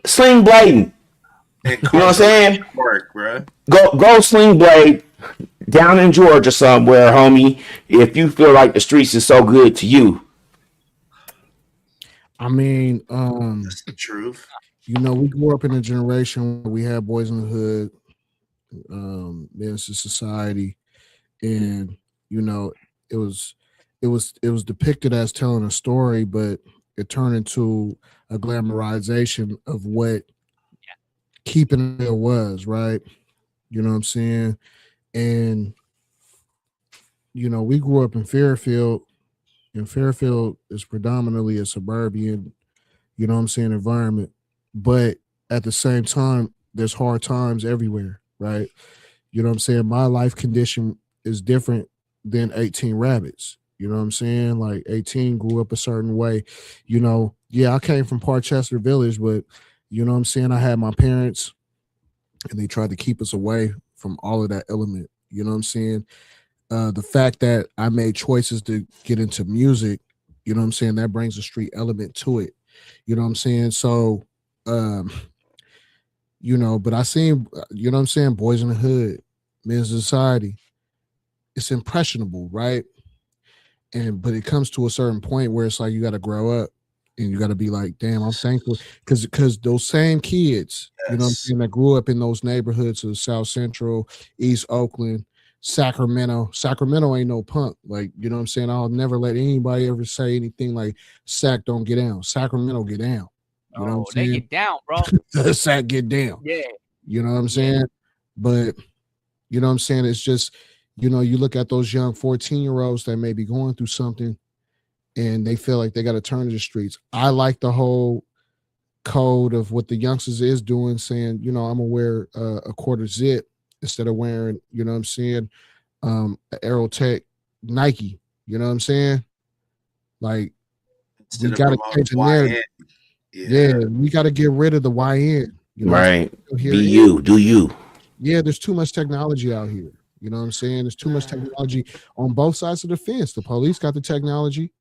sling blading. You know what I'm saying? Work, bro. Go sling blade down in Georgia somewhere, homie. If you feel like the streets is so good to you. I mean, that's the truth. You know, we grew up in a generation where we had Boys in the Hood, Menace to Society, and you know, it was depicted as telling a story, but it turned into a glamorization of what keeping it was, right? You know what I'm saying? And you know, we grew up in Fairfield, and Fairfield is predominantly a suburban, you know what I'm saying, environment. But at the same time, there's hard times everywhere, right? You know what I'm saying? My life condition is different than 18 Rabbits. You know what I'm saying? Like 18 grew up a certain way. You know, yeah, I came from Parchester Village, but you know what I'm saying? I had my parents and they tried to keep us away from all of that element. You know what I'm saying? The fact that I made choices to get into music, you know what I'm saying? That brings a street element to it. You know what I'm saying? So, you know, but I seen, you know what I'm saying? Boys in the Hood, Men's Society. It's impressionable, right? But it comes to a certain point where it's like you got to grow up and you got to be like, damn, I'm thankful because those same kids, you know what I'm saying, that grew up in those neighborhoods of South Central, East Oakland, Sacramento ain't no punk. Like, you know what I'm saying? I'll never let anybody ever say anything like Sac don't get down. Sacramento get down. You know what I'm saying? They get down, bro. Sac get down. Yeah. You know what I'm saying? But you know what I'm saying? It's just, you know, you look at those young 14-year-olds that may be going through something and they feel like they got to turn to the streets. I like the whole code of what the youngsters is doing, saying, you know, I'm gonna wear a quarter zip instead of wearing, you know what I'm saying, Aerotech Nike. You know what I'm saying? Like, we got to change the narrative. Yeah, we got to get rid of the YN. You know, right. Be you, do you. Yeah, there's too much technology out here. You know what I'm saying? There's too much technology on both sides of the fence. The police got the technology.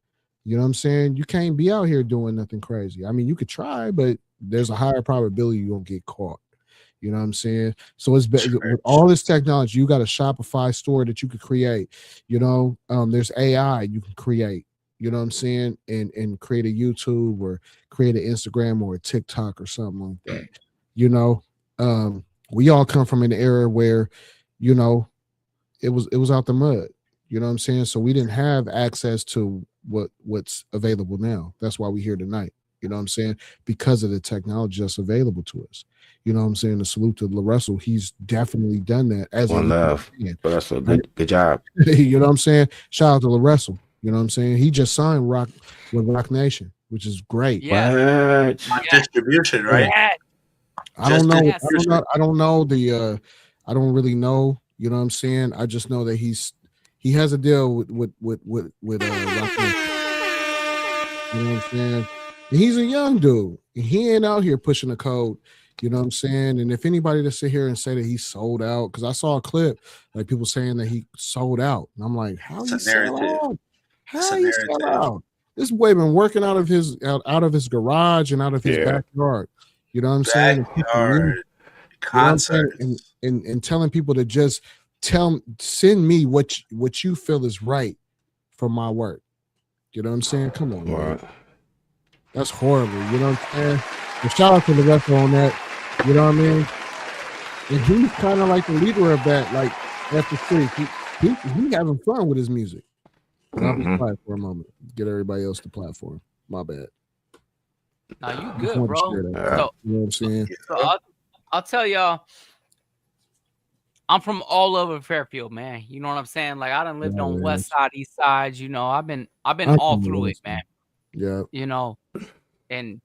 You know what I'm saying? You can't be out here doing nothing crazy. I mean, you could try, but there's a higher probability you're going to get caught. You know what I'm saying? So it's better with all this technology. You got a Shopify store that you could create. You know, there's AI you can create. You know what I'm saying? And create a YouTube or create an Instagram or a TikTok or something like that. You know, we all come from an era where, you know, it was out the mud. You know what I'm saying? So we didn't have access to what's available now. That's why we're here tonight. You know what I'm saying? Because of the technology that's available to us. You know what I'm saying? A salute to LaRussell. He's definitely done that. As one love. LaRussell, good job. You know what I'm saying? Shout out to LaRussell. You know what I'm saying? He just signed Roc with Roc Nation, which is great. Yeah. Distribution, right? Yeah. I don't know. I don't know the I don't really know. You know what I'm saying? I just know that he has a deal with Roc Nation. You know what I'm saying? And he's a young dude. And he ain't out here pushing the code. You know what I'm saying? And if anybody to sit here and say that he sold out, because I saw a clip like people saying that he sold out, and I'm like, how you sell out? How you sell out? This boy been working out of his garage and out of his backyard. You know what I'm saying? Concert. And telling people to just send me what you feel is right for my work. You know what I'm saying? Come on, man. That's horrible. You know what I'm saying? And shout out to the rest on that. You know what I mean? And he's kind of like the leader of that, like after street. He having fun with his music. And I'll be quiet for a moment. Get everybody else the platform. My bad. Now you I just good, wanted to bro. share that. So, You know what I'm saying? so I'll tell y'all, I'm from all over Fairfield, man. You know what I'm saying? Like I done lived Yeah, on man. West Side, East Side. You know, I've been I all can through it, understand. man. Yeah. You know, and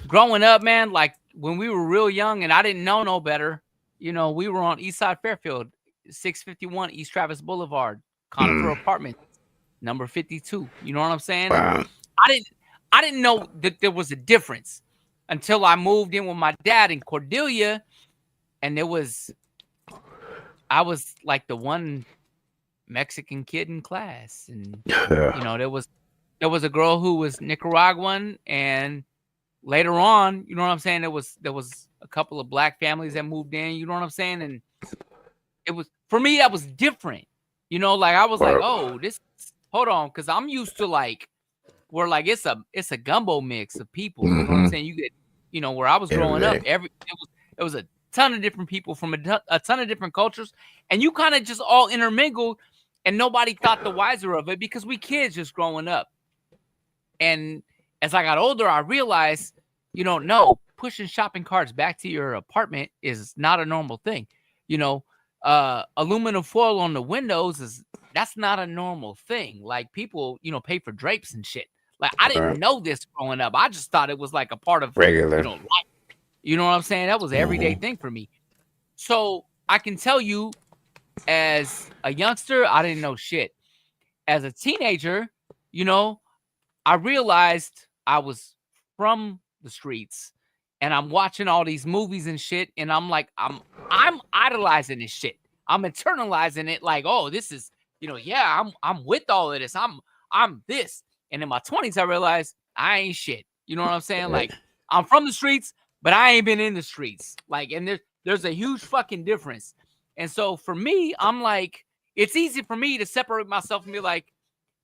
growing up, man, like when we were real young and I didn't know no better, you know, we were on East Side Fairfield, 651 East Travis Boulevard, Conifer Apartments, number 52. You know what I'm saying? And Wow. I didn't know that there was a difference until I moved in with my dad in Cordelia, and I was like the one Mexican kid in class, and you know, there was a girl who was Nicaraguan, and later on, you know what I'm saying, there was a couple of black families that moved in, you know what I'm saying? And it was, for me, that was different. You know, like I was like, oh, hold on, because I'm used to like where like it's a gumbo mix of people. You know what I'm saying? You get, you know, where I was growing up, it was a ton of different people from a ton of different cultures, and you kind of just all intermingled, and nobody thought the wiser of it because we kids just growing up. And as I got older, I realized, you know, no, pushing shopping carts back to your apartment is not a normal thing. You know, aluminum foil on the windows that's not a normal thing. Like people, you know, pay for drapes and shit. Like I didn't know this growing up. I just thought it was like a part of Regular. you know, life. You know what I'm saying? That was an everyday thing for me. So I can tell you, as a youngster, I didn't know shit. As a teenager, you know, I realized I was from the streets, and I'm watching all these movies and shit, and I'm like, I'm idolizing this shit. I'm internalizing it like, oh, this is, you know, yeah, I'm with all of this. I'm this. And in my 20s, I realized I ain't shit. You know what I'm saying? Like, I'm from the streets, but I ain't been in the streets. Like, and there's a huge fucking difference. And so for me, I'm like, it's easy for me to separate myself and be like,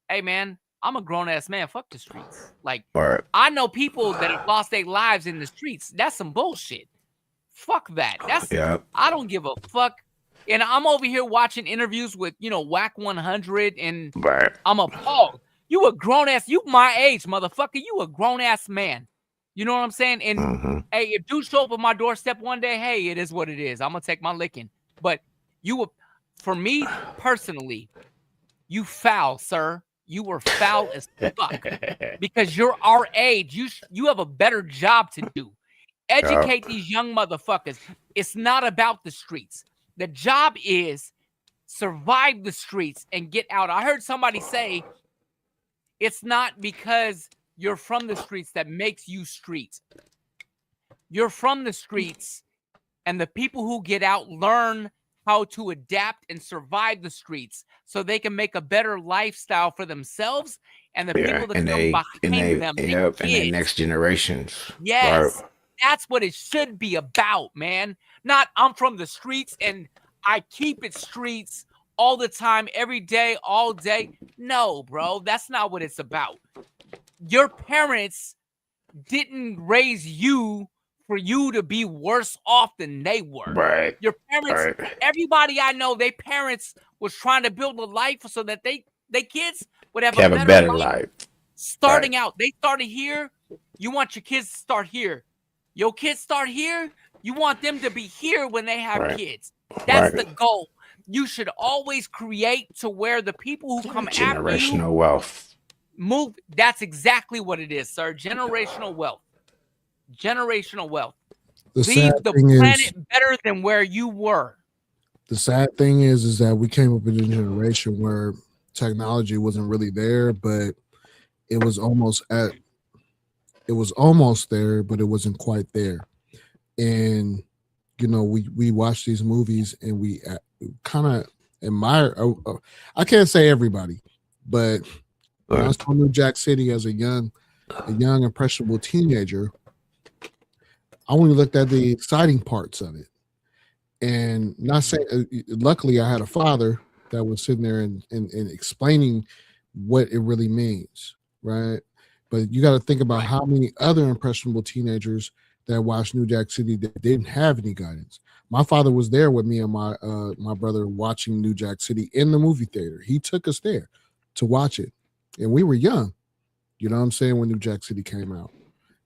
hey man, I'm a grown ass man. Fuck the streets. Like, I know people that have lost their lives in the streets. That's some bullshit. Fuck that. I don't give a fuck. And I'm over here watching interviews with, you know, Whack 100, and I'm appalled. You a grown ass, you my age, motherfucker. You a grown ass man. You know what I'm saying? And hey, if dude show up at my doorstep one day, hey, it is what it is. I'm gonna take my licking. But for me personally, you foul, sir. You were foul as fuck because you're our age. You have a better job to do. Educate these young motherfuckers. It's not about the streets. The job is survive the streets and get out. I heard somebody say it's not because you're from the streets that makes you street. You're from the streets, and the people who get out learn how to adapt and survive the streets so they can make a better lifestyle for themselves and the people that come behind them. And the next generations. Yes. That's what it should be about, man. Not I'm from the streets and I keep it streets all the time, every day, all day. No, bro, that's not what it's about. Your parents didn't raise you for you to be worse off than they were. Right. Your parents, everybody I know, their parents was trying to build a life so that they kids would have a better life. Starting out, they started here. You want your kids to start here. Your kids start here. You want them to be here when they have kids. That's the goal. You should always create to where the people who come after you generational wealth. Move. That's what it is, sir. Generational wealth. Generational wealth. Leave the planet better than where you were. The sad thing is that we came up in a generation where technology wasn't really there, but it was almost there, but it wasn't quite there. And you know, we watch these movies and we kind of admire. I can't say everybody, but when I was from New Jack City as a young impressionable teenager, I only looked at the exciting parts of it, and not saying. Luckily, I had a father that was sitting there and explaining what it really means, right? But you got to think about how many other impressionable teenagers that watched New Jack City that didn't have any guidance. My father was there with me and my brother watching New Jack City in the movie theater. He took us there to watch it, and we were young. You know what I'm saying, when New Jack City came out.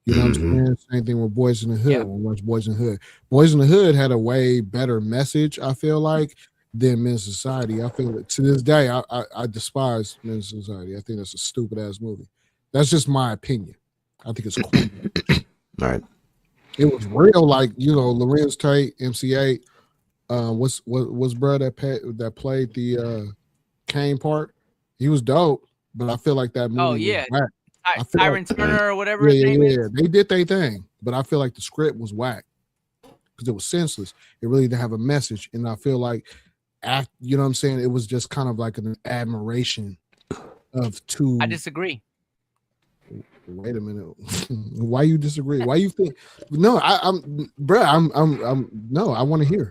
You know what I'm saying? Same thing with Boys in the Hood. When we watch Boys in the Hood. Boys in the Hood had a way better message, I feel like, than Men's Society. I feel that to this day, I despise Men's Society. I think that's a stupid ass movie. That's just my opinion. I think it's corny. Right. It was real, like, you know, Lorenz Tate, MC8. What's bro that played the Kane part? He was dope, but I feel like that movie was whack. Tyron Turner or whatever his name is. They did their thing, but I feel like the script was whack because it was senseless. It really didn't have a message, and I feel like, you know what I'm saying, it was just kind of like an admiration of two. I disagree. Wait a minute. Why you disagree? Why you think? No, I'm no, I want to hear.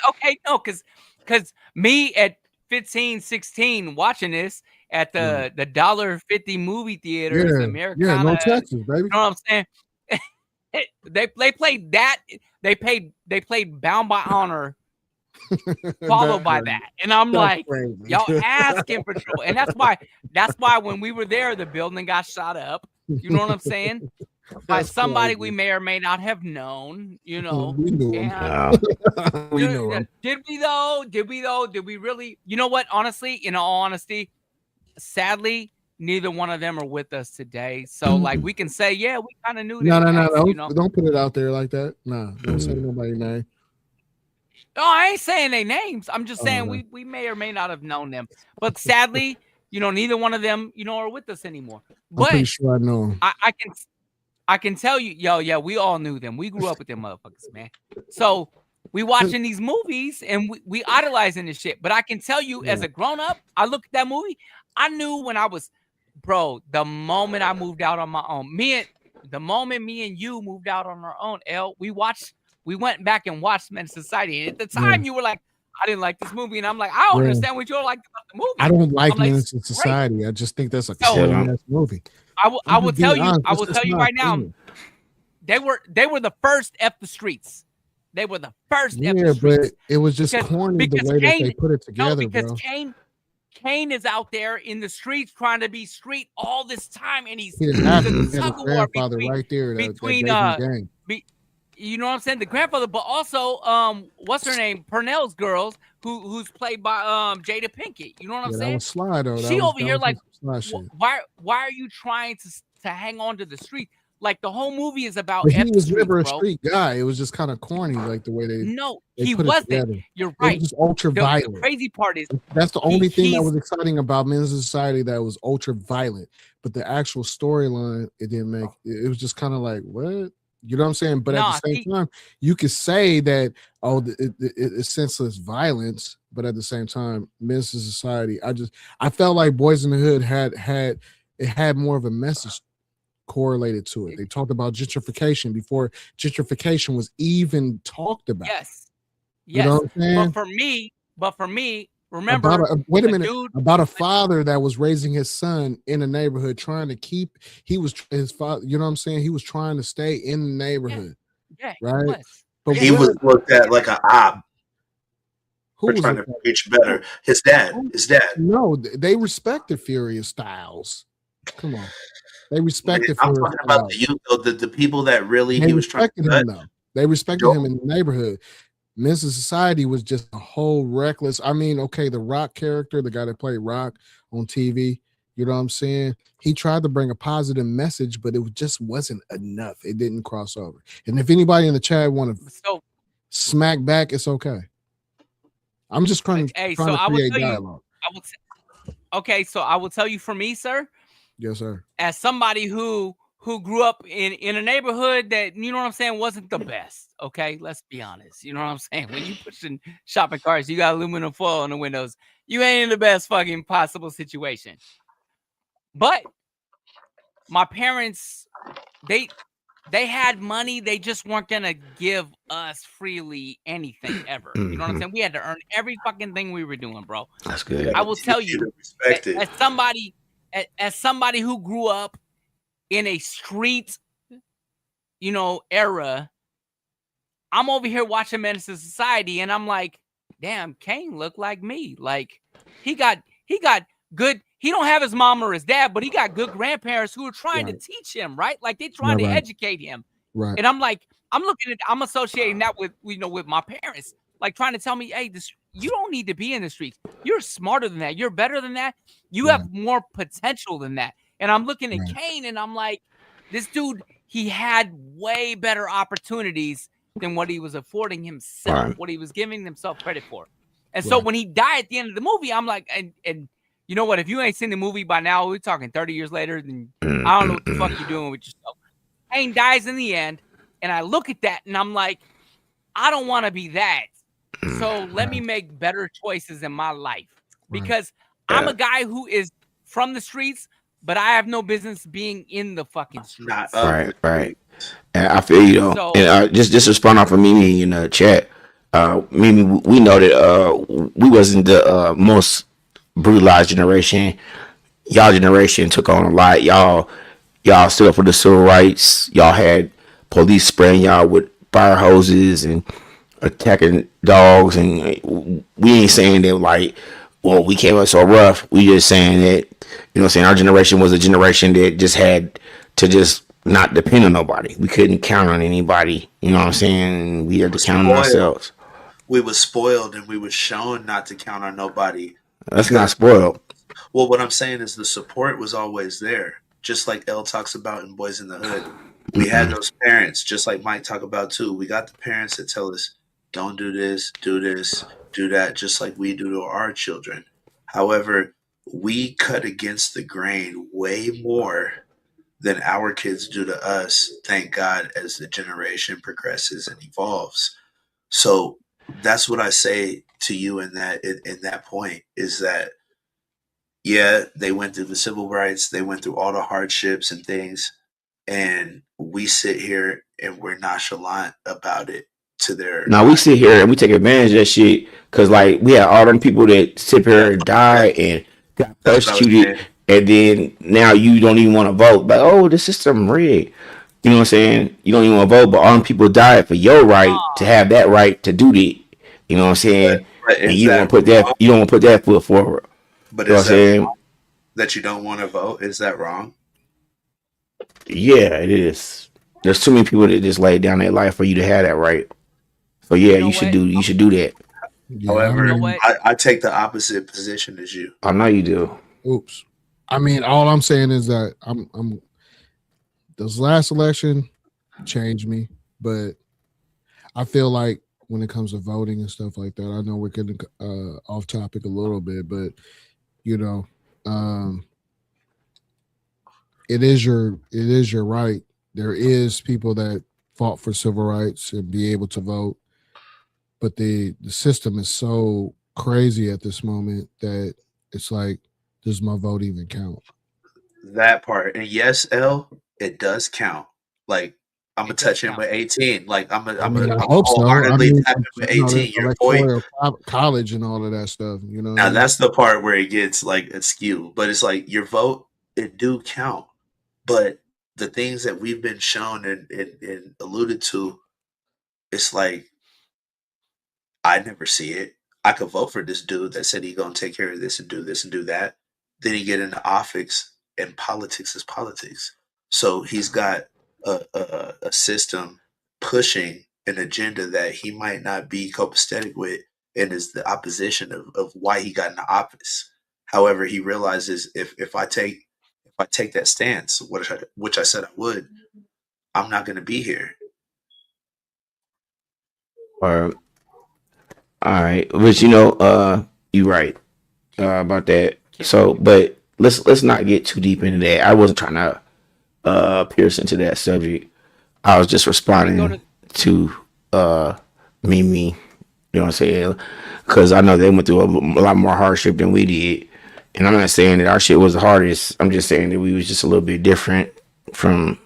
Okay, no, because me at 15, 16 watching this at the $1.50 movie theaters, Americana, no Texas, baby. You know what I'm saying? they played that. They played Bound by Honor, followed by that, and I'm like, crazy. Y'all asking for trouble, and that's why when we were there, the building got shot up. You know what I'm saying? By somebody we may or may not have known. You know, we knew him. We knew him. Did we though? Did we really? You know what? Honestly, in all honesty, sadly, neither one of them are with us today. So, like, we can say, yeah, we kind of knew them. No. Don't put it out there like that. No, don't say nobody's name. No, I ain't saying their names. I'm just saying we may or may not have known them. But sadly, you know, neither one of them, you know, are with us anymore. But I'm pretty sure I know them. I can tell you, we all knew them. We grew up with them motherfuckers, man. So we watching these movies and we idolizing this shit. But I can tell you, as a grown up, I look at that movie. I knew when I was, the moment I moved out on my own, the moment me and you moved out on our own, we went back and watched Men's Society. And at the time, you were like, I didn't like this movie. And I'm like, I don't understand what you don't like about the movie. I don't like Men's Society. I just think that's a ass movie. I will tell you right now, they were the first F the streets. They were the first F the streets. But it was just corny the way that they put it together, because Kane is out there in the streets trying to be street all this time, and he's his grandfather right there. Between you know what I'm saying? The grandfather, but also what's her name? Purnell's girls, who's played by Jada Pinkett. You know what I'm saying? That was Sly, though. She over here like, why are you trying to hang on to the street? Like, the whole movie is about. But he was never a street guy. It was just kind of corny, like the way they. No, he wasn't. You're right. It was just ultra violent. The crazy part is that's the only thing that was exciting about Men's Society, that was ultra violent. But the actual storyline, it didn't make. It was just kind of like, what? You know what I'm saying? But at the same time, you could say that, it's senseless violence. But at the same time, Men's Society, I felt like Boys in the Hood had more of a message correlated to it. They talked about gentrification before gentrification was even talked about. Yes. You know what I'm saying? But for me, remember, about a father that was raising his son in a neighborhood, trying to keep. He was his father. You know what I'm saying? He was trying to stay in the neighborhood. Yeah, right. But he was looked at like an op. Who was trying to preach better? His dad. No, they respected Furious Styles. Come on, they respected. I'm talking about the youth, though. The people that really he was trying to him. Though they respected him in the neighborhood. Men's Society was just a whole reckless. I mean, okay, the Roc character, the guy that played Roc on TV, you know what I'm saying? He tried to bring a positive message, but it just wasn't enough. It didn't cross over. And if anybody in the chat want to smack back, it's okay. I'm just trying to create dialogue. So I will tell you, for me, sir. Yes, sir. As somebody who grew up in a neighborhood that, you know what I'm saying, wasn't the best. Okay, let's be honest. You know what I'm saying? When you pushing shopping carts, you got aluminum foil on the windows. You ain't in the best fucking possible situation. But my parents, they had money. They just weren't gonna give us freely anything ever. You know what I'm saying? We had to earn every fucking thing we were doing, bro. That's good. I will tell you, as somebody who grew up in a street, era, I'm over here watching Menace to Society, and I'm like, damn, Kane looked like me. Like, he got good he don't have his mom or his dad, but he got good grandparents who are trying to teach him, right? Like they trying to educate him. Right. And I'm like, I'm associating that with, with my parents, like trying to tell me, hey, you don't need to be in the streets. You're smarter than that. You're better than that. You have more potential than that. And I'm looking at Kane and I'm like, this dude, he had way better opportunities than what he was affording himself, what he was giving himself credit for. And so when he died at the end of the movie, I'm like, and you know what? If you ain't seen the movie by now, we're talking 30 years later, then I don't know what the fuck you're doing with yourself. Kane dies in the end, and I look at that, and I'm like, I don't want to be that. So let me make better choices in my life because I'm a guy who is from the streets, but I have no business being in the fucking streets. Right. And I feel you know. So, and just respond off of Mimi in the chat. Mimi, we know that we wasn't the most brutalized generation. Y'all generation took on a lot. Y'all stood up for the civil rights. Y'all had police spraying y'all with fire hoses and attacking dogs. And we ain't saying that like, well, we came up so rough. We just saying that, you know what I'm saying, our generation was a generation that just had to just not depend on nobody. We couldn't count on anybody. You know what I'm saying? We had to count on ourselves. We was spoiled and we was shown not to count on nobody. That's not spoiled. Well, what I'm saying is the support was always there. Just like Elle talks about in Boys in the Hood. We had those parents, just like Mike talk about too. We got the parents that tell us, don't do this, do that, just like we do to our children. However, we cut against the grain way more than our kids do to us, thank God, as the generation progresses and evolves. So that's what I say to you in that point is that, yeah, they went through the civil rights, they went through all the hardships and things, and we sit here and we're nonchalant about it to their. Now we sit here and we take advantage of that shit because, like, we had all them people that sit here and die and got persecuted, and then now you don't even want to vote. But oh, the system rigged. You know what I'm saying? You don't even want to vote, but all them people died for your right to have that right to do that. You know what I'm saying? And you don't want to put that. You don't want to put that foot forward. But is that wrong that you don't want to vote? Is that wrong? Yeah, it is. There's too many people that just laid down their life for you to have that right. So yeah, you should do that. However, I take the opposite position as you. I know you do. Oops. I mean, all I'm saying is that I'm this last election changed me, but I feel like when it comes to voting and stuff like that, I know we're getting off topic a little bit, but you know, it is your right. There is people that fought for civil rights and be able to vote, but the system is so crazy at this moment that it's like, does my vote even count? That part, and yes, Elle, it does count. Like I'm gonna touch him with 18. Like I'm hope so. wholeheartedly tap him with 18. Your boy, college and all of that stuff. You know. Now that's the part where it gets like askew. But it's like your vote, it do count. But the things that we've been shown and alluded to, it's like I never see it. I could vote for this dude that said he gonna take care of this and do that. Then he get into office, and politics is politics. So he's got a system pushing an agenda that he might not be copacetic with, and is the opposition of why he got into office. However, he realizes if I take that stance, which I said I would, I'm not going to be here. All right, but you know, you're right about that. So, but let's not get too deep into that. I wasn't trying to pierce into that subject. I was just responding to Mimi. You know what I'm saying? Because I know they went through a lot more hardship than we did. And I'm not saying that our shit was the hardest. I'm just saying that we was just a little bit different from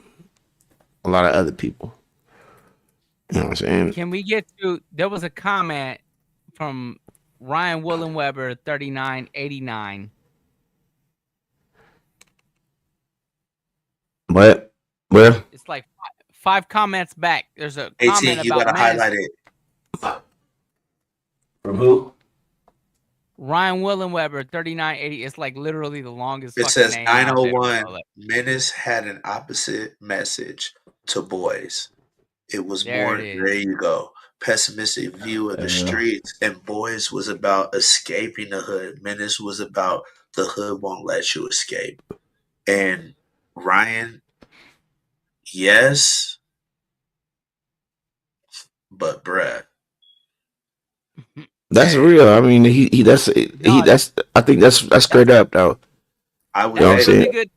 a lot of other people. You know what I'm saying? Can we get to? There was a comment from Ryan Willenweber 3989. What? Where? It's like five comments back. There's a 18, comment you about gotta highlight it. From who? Ryan Willenweber 3980. It's like literally the longest. It fucking says name out there, 901. bro. Like, Menace had an opposite message to boys. It was there more, it is. there you go, pessimistic view of the streets. And Boys was about escaping the hood. Menace was about the hood won't let you escape. And Ryan, yes, but bruh. That's real. I mean, that's I think that's straight up though. I would You know what I'm That's a really saying? good.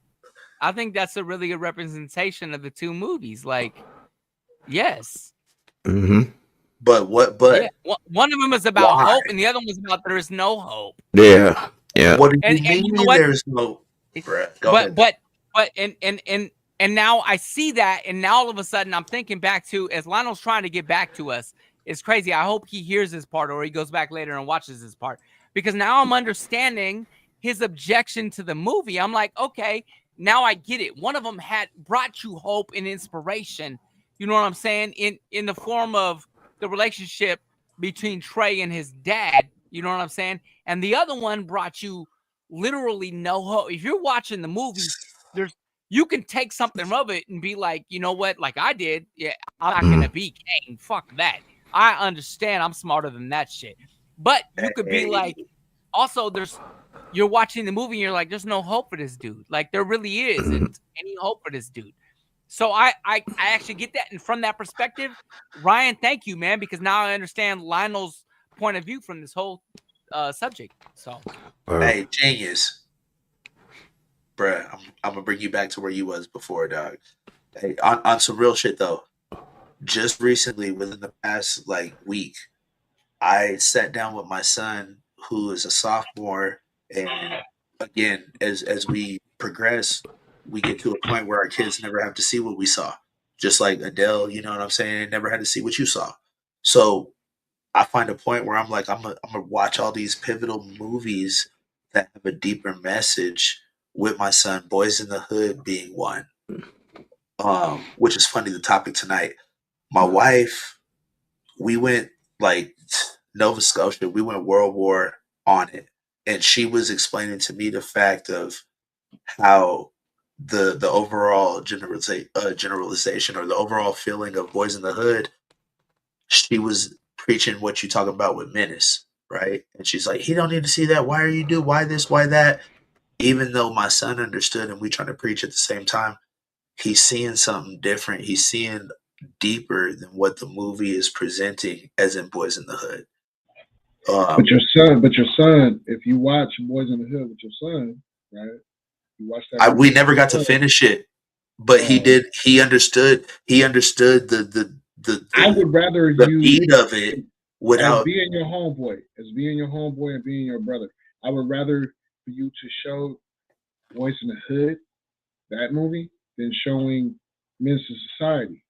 I think that's a really good representation of the two movies. Like, yes, Mm-hmm. But what? But yeah. One of them is about why? hope, and the other one's about there is no hope. Yeah. Yeah. What do you And mean you know what? there's no? Bruh, go ahead. But and now I see that, and now all of a sudden I'm thinking back to, as Lionel's trying to get back to us. It's crazy. I hope he hears this part, or he goes back later and watches this part, because now I'm understanding his objection to the movie. I'm like, okay, now I get it. One of them had brought you hope and inspiration. You know what I'm saying? In the form of the relationship between Trey and his dad. You know what I'm saying? And the other one brought you literally no hope. If you're watching the movie, you can take something of it and be like, you know what? Like I did. Yeah, I'm not gonna be Kane. Fuck that. I understand. I'm smarter than that shit. But you could be like, also, you're watching the movie and you're like, there's no hope for this dude. Like there really isn't any hope for this dude. So I actually get that. And from that perspective, Ryan, thank you, man, because now I understand Lionel's point of view from this whole subject. So, Hey, genius, bruh. I'm gonna bring you back to where you was before, dog. Hey, on some real shit though. Just recently, within the past like week, I sat down with my son, who is a sophomore, and again, as we progress, we get to a point where our kids never have to see what we saw. Just like Adele, you know what I'm saying? Never had to see what you saw. So I find a point where I'm like, I'm gonna watch all these pivotal movies that have a deeper message with my son. Boys in the Hood being one, which is funny. The topic tonight. My wife, we went like Nova Scotia. We went World War on it, and she was explaining to me the fact of how the overall generalization or the overall feeling of Boys in the Hood. She was preaching what you talk about with Menace, right? And she's like, he don't need to see that. Why are you do? Why this? Why that? Even though my son understood and we trying to preach at the same time, he's seeing something different. He's seeing deeper than what the movie is presenting, as in Boys in the Hood. But your son, if you watch Boys in the Hood with your son, right? You watch that. We never got to finish it, but he did. He understood. He understood the I would rather the you beat of it without as being your homeboy, and being your brother. I would rather for you to show Boys in the Hood, that movie, than showing Men's Society.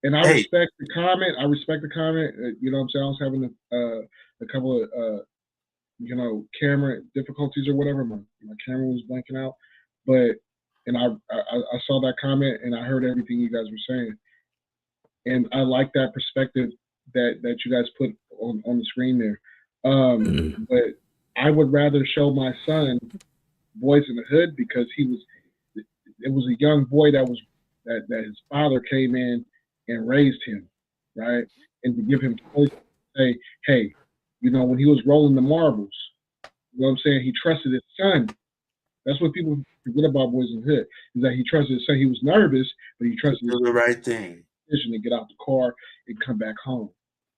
And I respect the comment. You know what I'm saying? I was having a couple of camera difficulties or whatever. My camera was blanking out, and I saw that comment and I heard everything you guys were saying, and I like that perspective that you guys put on the screen there. But I would rather show my son Boys in the Hood because it was a young boy that his father came in and raised him, right? And to give him choice, say, hey, when he was rolling the marbles, you know what I'm saying? He trusted his son. That's what people forget about Boys in the Hood, is that he trusted his son. He was nervous, but he trusted the right thing. To get out the car and come back home.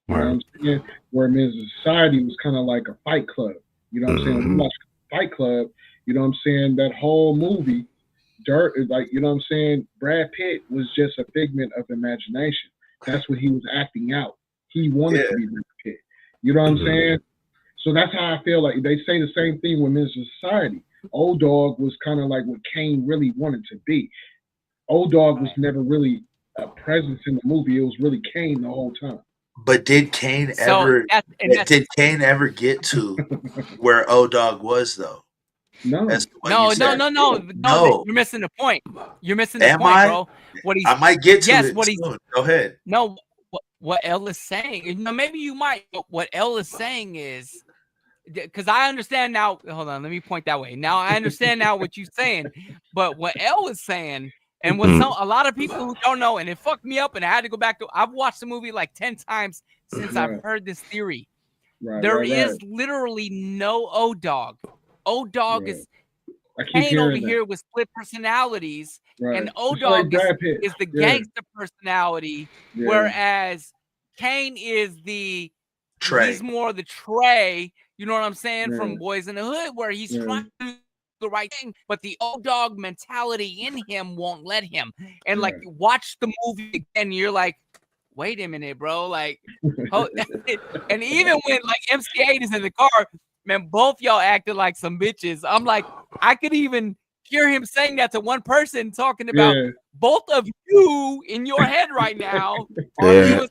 You know what I'm saying? Where Men's Society was kind of like a fight club. You know what I'm saying? When you watch Fight Club, you know what I'm saying? That whole movie, you know what I'm saying? Brad Pitt was just a figment of imagination. That's what he was acting out. He wanted to be Brad Pitt. You know what I'm saying? So that's how I feel. Like they say the same thing with Men's Society. Old Dog was kind of like what Kane really wanted to be. Old Dog was never really a presence in the movie. It was really Kane the whole time. But did Kane ever get to where Old Dog was though? No. No. You're missing the point. You're missing the point, bro. I might get to it soon. Go ahead. No, what L is saying, maybe you might, but what L is saying is because I understand now. Hold on, let me point that way. Now I understand now what you're saying, but what L is saying, and what a lot of people who don't know, and it fucked me up, and I had to go back to. I've watched the movie like 10 times since I've heard this theory. There is literally no O-Dog. O-Dog is Kane over here with split personalities, and O-Dog is the gangster personality, whereas Kane is the Trey. He's more the Trey, you know what I'm saying, from Boys in the Hood, where he's trying to do the right thing, but the O-Dog mentality in him won't let him. And like, you watch the movie again, and you're like, wait a minute, bro. Like, and even when like MC8 is in the car, man, both y'all acted like some bitches. I'm like, I could even hear him saying that to one person, talking about both of you in your head right now. Yeah,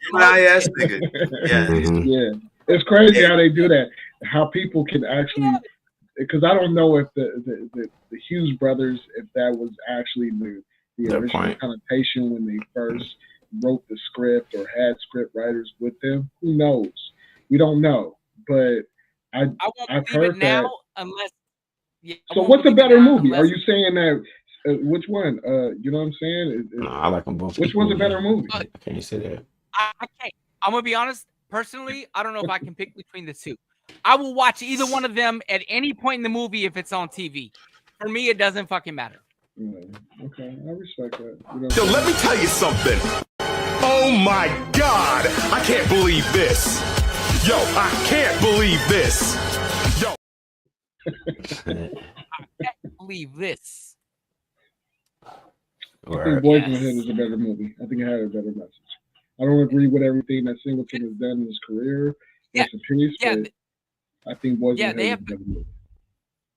it's crazy how they do that. How people can actually, because I don't know if the Hughes brothers, if that was actually the original connotation when they first wrote the script or had script writers with them. Who knows? We don't know. But I've heard that. Unless, so what's a better movie? Are you saying that? Which one? You know what I'm saying? No, I like them both. Which one's a better movie? I can't say that. I can't. I'm gonna be honest. Personally, I don't know if I can pick between the two. I will watch either one of them at any point in the movie if it's on TV. For me, it doesn't fucking matter. Okay, I respect that. So let me tell you something. Oh my God, I can't believe this. Yo, I can't believe this. Yo. I can't believe this. I think Boys in the Hood is a better movie. I think it had a better message. I don't agree with everything that Singleton has done in his career. But I think Boys in the Hood is a better movie.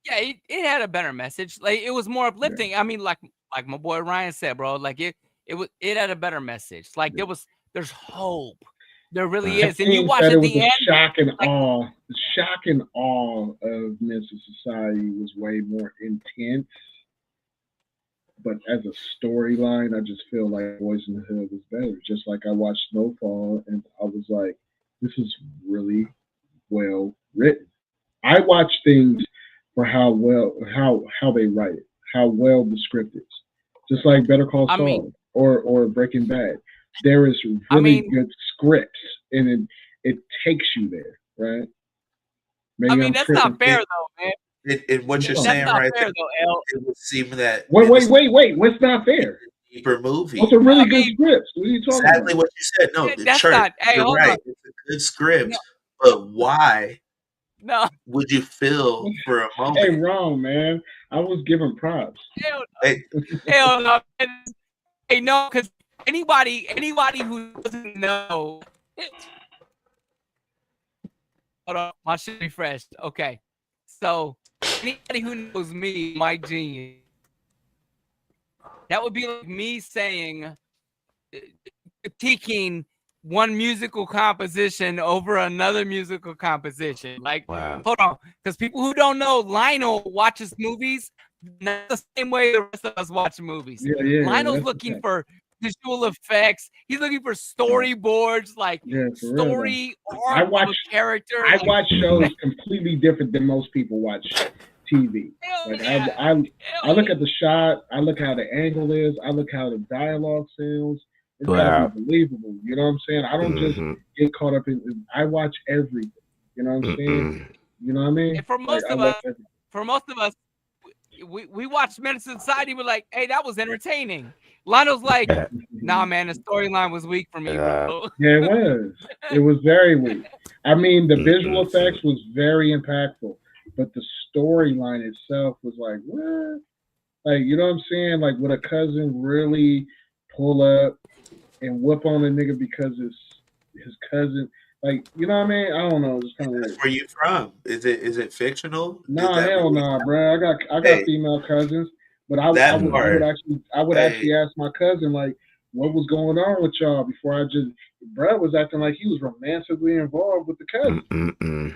Yeah, it had a better message. Like, it was more uplifting. Yeah. I mean, like my boy Ryan said, bro. Like it had a better message. Like there's hope. There really is. And you watch at the end. Shock and awe of Men's Society was way more intense. But as a storyline, I just feel like Boys in the Hood was better. Just like I watched Snowfall, and I was like, this is really well written. I watch things for how they write it, how well the script is. Just like Better Call Saul or Breaking Bad. There is really good scripts, and it takes you there, right? Maybe that's not fair, though, man. What you're saying right there, it would seem that... Wait. What's not fair? Deeper movie. It's a really good script. What are you talking about? Exactly what you said. No, that's church. Not, hey, you're right. It's a good script, but why would you feel for a moment? Hey, wrong, man. I was giving props. Hell no. Hey, no, because anybody who doesn't know... Hold on, my shit refreshed. Okay. So, anybody who knows me, Mike Genius, that would be like me saying, critiquing one musical composition over another musical composition. Like, hold on, because people who don't know, Lionel watches movies not the same way the rest of us watch movies. Lionel's looking for visual effects. He's looking for storyboards, like story arc of character. I watch shows completely different than most people watch TV. I look at the shot. I look how the angle is. I look how the dialogue sounds. It's unbelievable. You know what I'm saying? I don't just get caught up in. I watch everything. You know what I'm saying? You know what I mean? And for most of us, we watch Medicine Society. We're like, hey, that was entertaining. Lionel's like, nah, man, the storyline was weak for me, bro. Yeah, it was. It was very weak. I mean, the visual effects was very impactful, but the storyline itself was like, what? Like, you know what I'm saying? Like, would a cousin really pull up and whoop on a nigga because it's his cousin? Like, you know what I mean? I don't know. It's kind of weird. Where you from? Is it fictional? Nah, hell nah, bro. I got female cousins. But I would actually ask my cousin, like, what was going on with y'all before I just... Brad was acting like he was romantically involved with the cousin.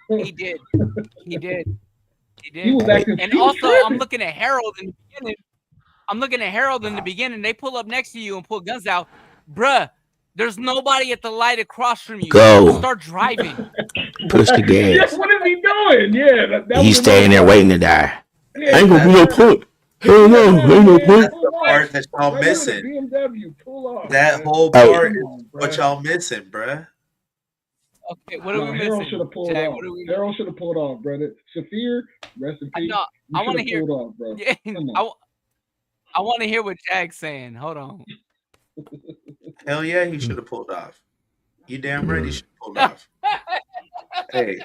He did. He was acting... And also, I'm looking at Harold in the beginning. They pull up next to you and pull guns out. Bruh, there's nobody at the light across from you. Go. Start driving. Push the gas. Yeah, what is he doing? Yeah, that He's staying there waiting to die. Yeah, Ain't gonna be no point. Hell no, ain't no point. That's the part that y'all missing. BMW, pull off. That man. whole part is what y'all missing, bruh. Okay, what are we Harold missing? should have pulled Jack, off. what are we Harold should have pulled off, brother. Saphir, rest in peace. No, You I want to shoulda hear. pulled off, bro. Yeah, Come on. I want to hear what Jack's saying. Hold on. Hell yeah, he should have pulled off. You damn right he should have pulled off. Hey,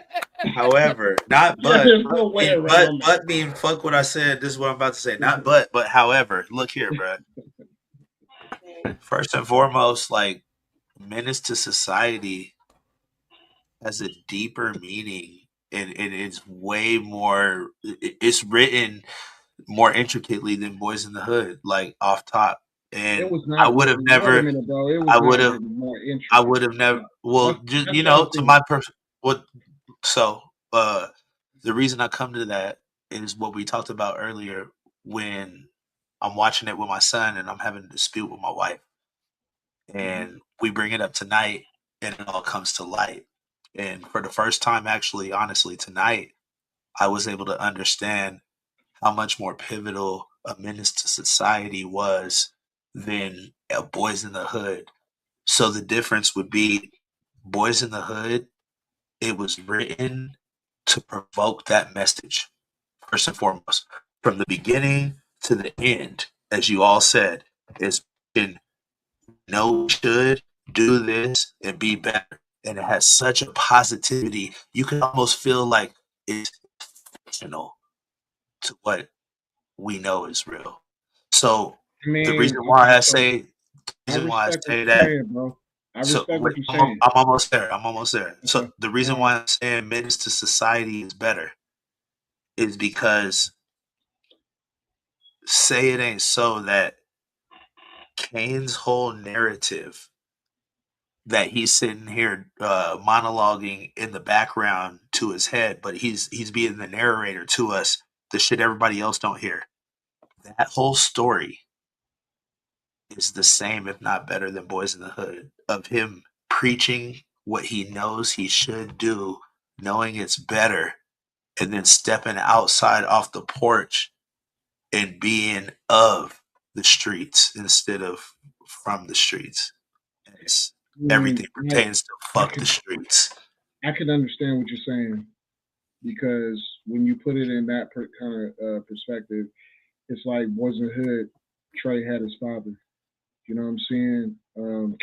however, not but, there's no way around but mean fuck what I said. This is what I'm about to say. Not but however, look here, bro. First and foremost, like menace to society has a deeper meaning, and it's way more. It's written more intricately than Boys in the Hood, like off top. And It was not. I would have never. Wait a minute, bro. It was I would not have. more intricate. I would have never. Well, just you know, to my person, what. So, the reason I come to that is what we talked about earlier when I'm watching it with my son and I'm having a dispute with my wife, and we bring it up tonight, and it all comes to light. And for the first time, actually, honestly, tonight, I was able to understand how much more pivotal a menace to society was than Boys in the Hood. So the difference would be Boys in the Hood, it was written to provoke that message, first and foremost. From the beginning to the end, as you all said, is in know we should do this and be better. And it has such a positivity. You can almost feel like it's fictional to what we know is real. So the reason why I say that, bro. I so respect what you're saying. I'm almost there. I'm almost there. Okay. So the reason why I'm saying menace to society is better is because say it ain't so that Kane's whole narrative that he's sitting here monologuing in the background to his head, but he's being the narrator to us, the shit everybody else don't hear. That whole story is the same, if not better, than Boys in the Hood, of him preaching what he knows he should do, knowing it's better, and then stepping outside off the porch and being of the streets instead of from the streets. It's, everything pertains to fuck the streets. I can understand what you're saying because when you put it in that kind of perspective, it's like Boys in the Hood, Trey had his father. You know what I'm saying?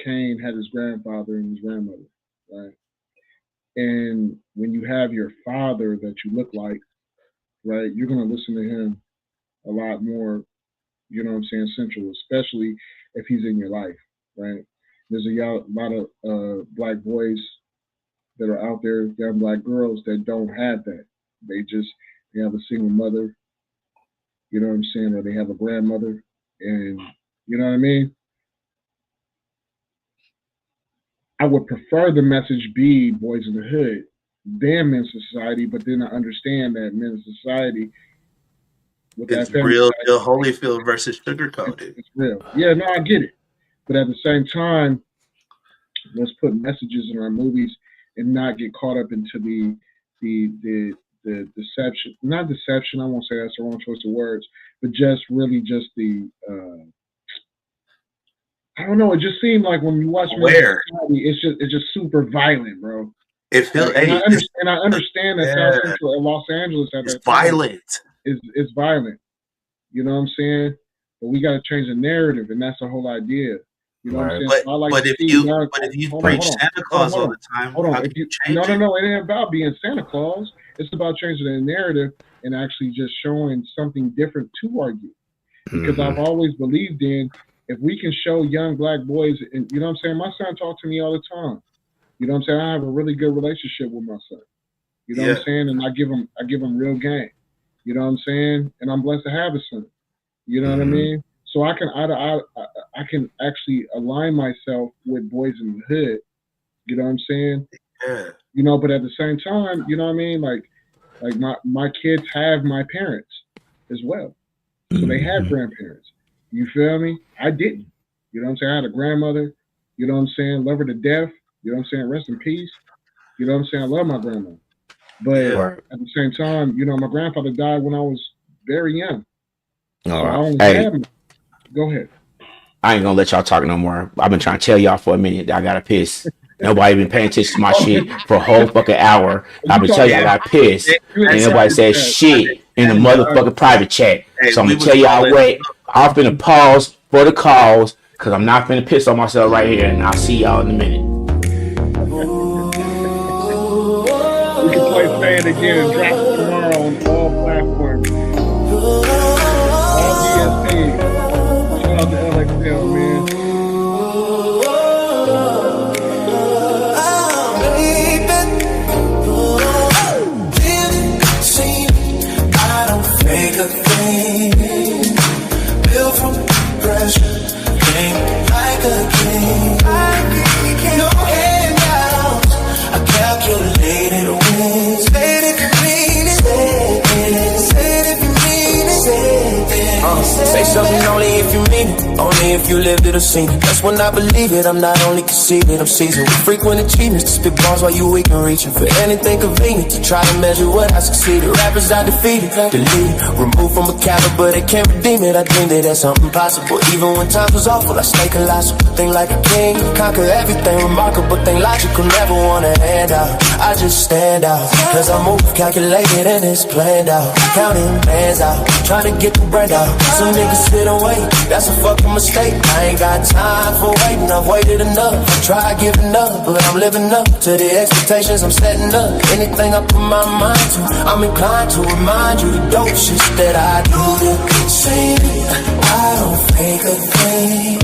Kane had his grandfather and his grandmother, right? And when you have your father that you look like, right, you're going to listen to him a lot more, you know what I'm saying, central, especially if he's in your life, right? There's a lot of black boys that are out there, young black girls that don't have that. They have a single mother, you know what I'm saying, or they have a grandmother, and you know what I mean? I would prefer the message be Boys in the Hood than Men's Society, but then I understand that Men's Society with it's that real deal Holyfield versus Sugarcoated. It's real. Yeah, no, I get it. But at the same time, let's put messages in our movies and not get caught up into the deception. Not deception, I won't say that's the wrong choice of words, but just the I don't know. It just seemed like when you watch Society, it's just super violent, bro. It feels, and I understand that South Central and Los Angeles at that time violent. It's violent. You know what I'm saying? But we got to change the narrative, and that's the whole idea. You know what I'm saying? But if you preach Santa Claus all the time, how can you change it? No, it ain't about being Santa Claus. It's about changing the narrative and actually just showing something different to argue. Because I've always believed in, if we can show young black boys, and you know what I'm saying? My son talks to me all the time. You know what I'm saying? I have a really good relationship with my son. You know what I'm saying? And I give him real game. You know what I'm saying? And I'm blessed to have a son. You know what I mean? So I can actually align myself with Boys in the Hood. You know what I'm saying? Yeah. You know, but at the same time, you know what I mean? Like my kids have my parents as well. So they have grandparents. You feel me? I didn't. You know what I'm saying? I had a grandmother, you know what I'm saying? Love her to death. You know what I'm saying? Rest in peace. You know what I'm saying? I love my grandma. But at the same time, you know, my grandfather died when I was very young. All So I right. only had Go ahead. I ain't gonna let y'all talk no more. I've been trying to tell y'all for a minute that I gotta piss. Nobody been paying attention to my shit for a whole fucking hour. I've been telling y'all I got pissed. And nobody said shit in the motherfucking private chat. So I'm gonna tell y'all what, I'm finna pause for the calls because I'm not finna piss on myself right here, and I'll see y'all in a minute. We can play Say It Again and drop it tomorrow on all platforms. All DSPs. Shout out to LXL, man. Make a thing, build from pressure, think like a king. No handouts, I calculated wins. Say it if you mean it, say it if you mean it, say something only if you mean it, only if you lived it or seen it. That's when I believe it, I'm not only conceited, I'm seasoned with frequent achievements. To spit bars while you weak and reaching for anything convenient to try to measure what I succeeded. Rappers I defeated, deleted, removed from a caliber, they can't redeem it. I dreamed it as something possible, even when times was awful. I stay colossal, think like a king, conquer everything remarkable, think logical, never want a handout. I just stand out, cause I move calculated and it's planned out. Counting bands out, trying to get the bread out. Some niggas sit and wait, that's a fucking mistake. I ain't got time for waiting, I've waited enough. I try giving up, but I'm living up to the expectations I'm setting up. Anything I put my mind to, I'm inclined to remind you the dope shit that I do. To say I don't fake a thing.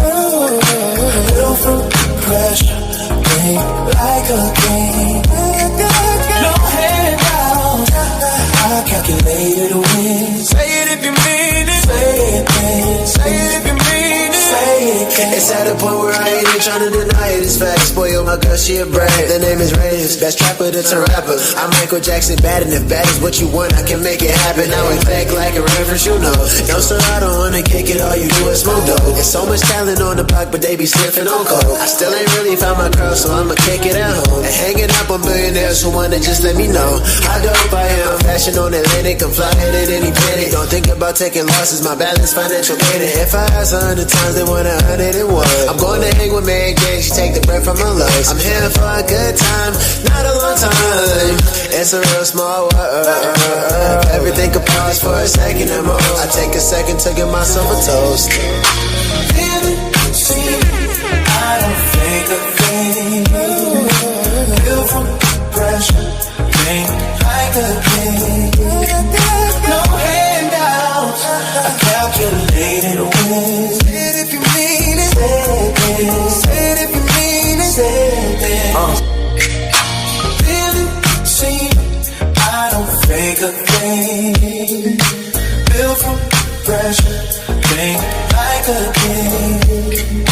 Little from pressure, think like a king. No handouts, I calculated wins. Say it if you mean it. Say it, say it if you mean it. Say it. It's at a point where I ain't even trying to deny it. It's facts. Spoil my girl, she a brand. The name is Reyes, best trapper to turn rapper. I'm Michael Jackson, bad, and if bad is what you want, I can make it happen. Now it's back like a reference, you know. No, sir, I don't wanna kick it. All you do is smoke dope. There's so much talent on the block, but they be sniffing on coke. I still ain't really found my girl, so I'ma kick it at home. And hanging up on billionaires who wanna just let me know how dope I am. Fashion on Atlantic, I'm flying at any planet. Don't think about taking losses, my balance financial gain. If I ask 100 times, they want 101. I'm going to hang with Mary Jane, she take the breath from my lungs. I'm here for a good time, not a long time. It's a real small world. Everything could pause for a second and more. I take a second to give myself a toast. See, I don't think a thing. Feel from pressure, think like a king. No handouts, I calculated wins. Say it if you mean it. Say it if you mean it. Say it. Really see, I don't fake a thing. Built from pressure, think like a king.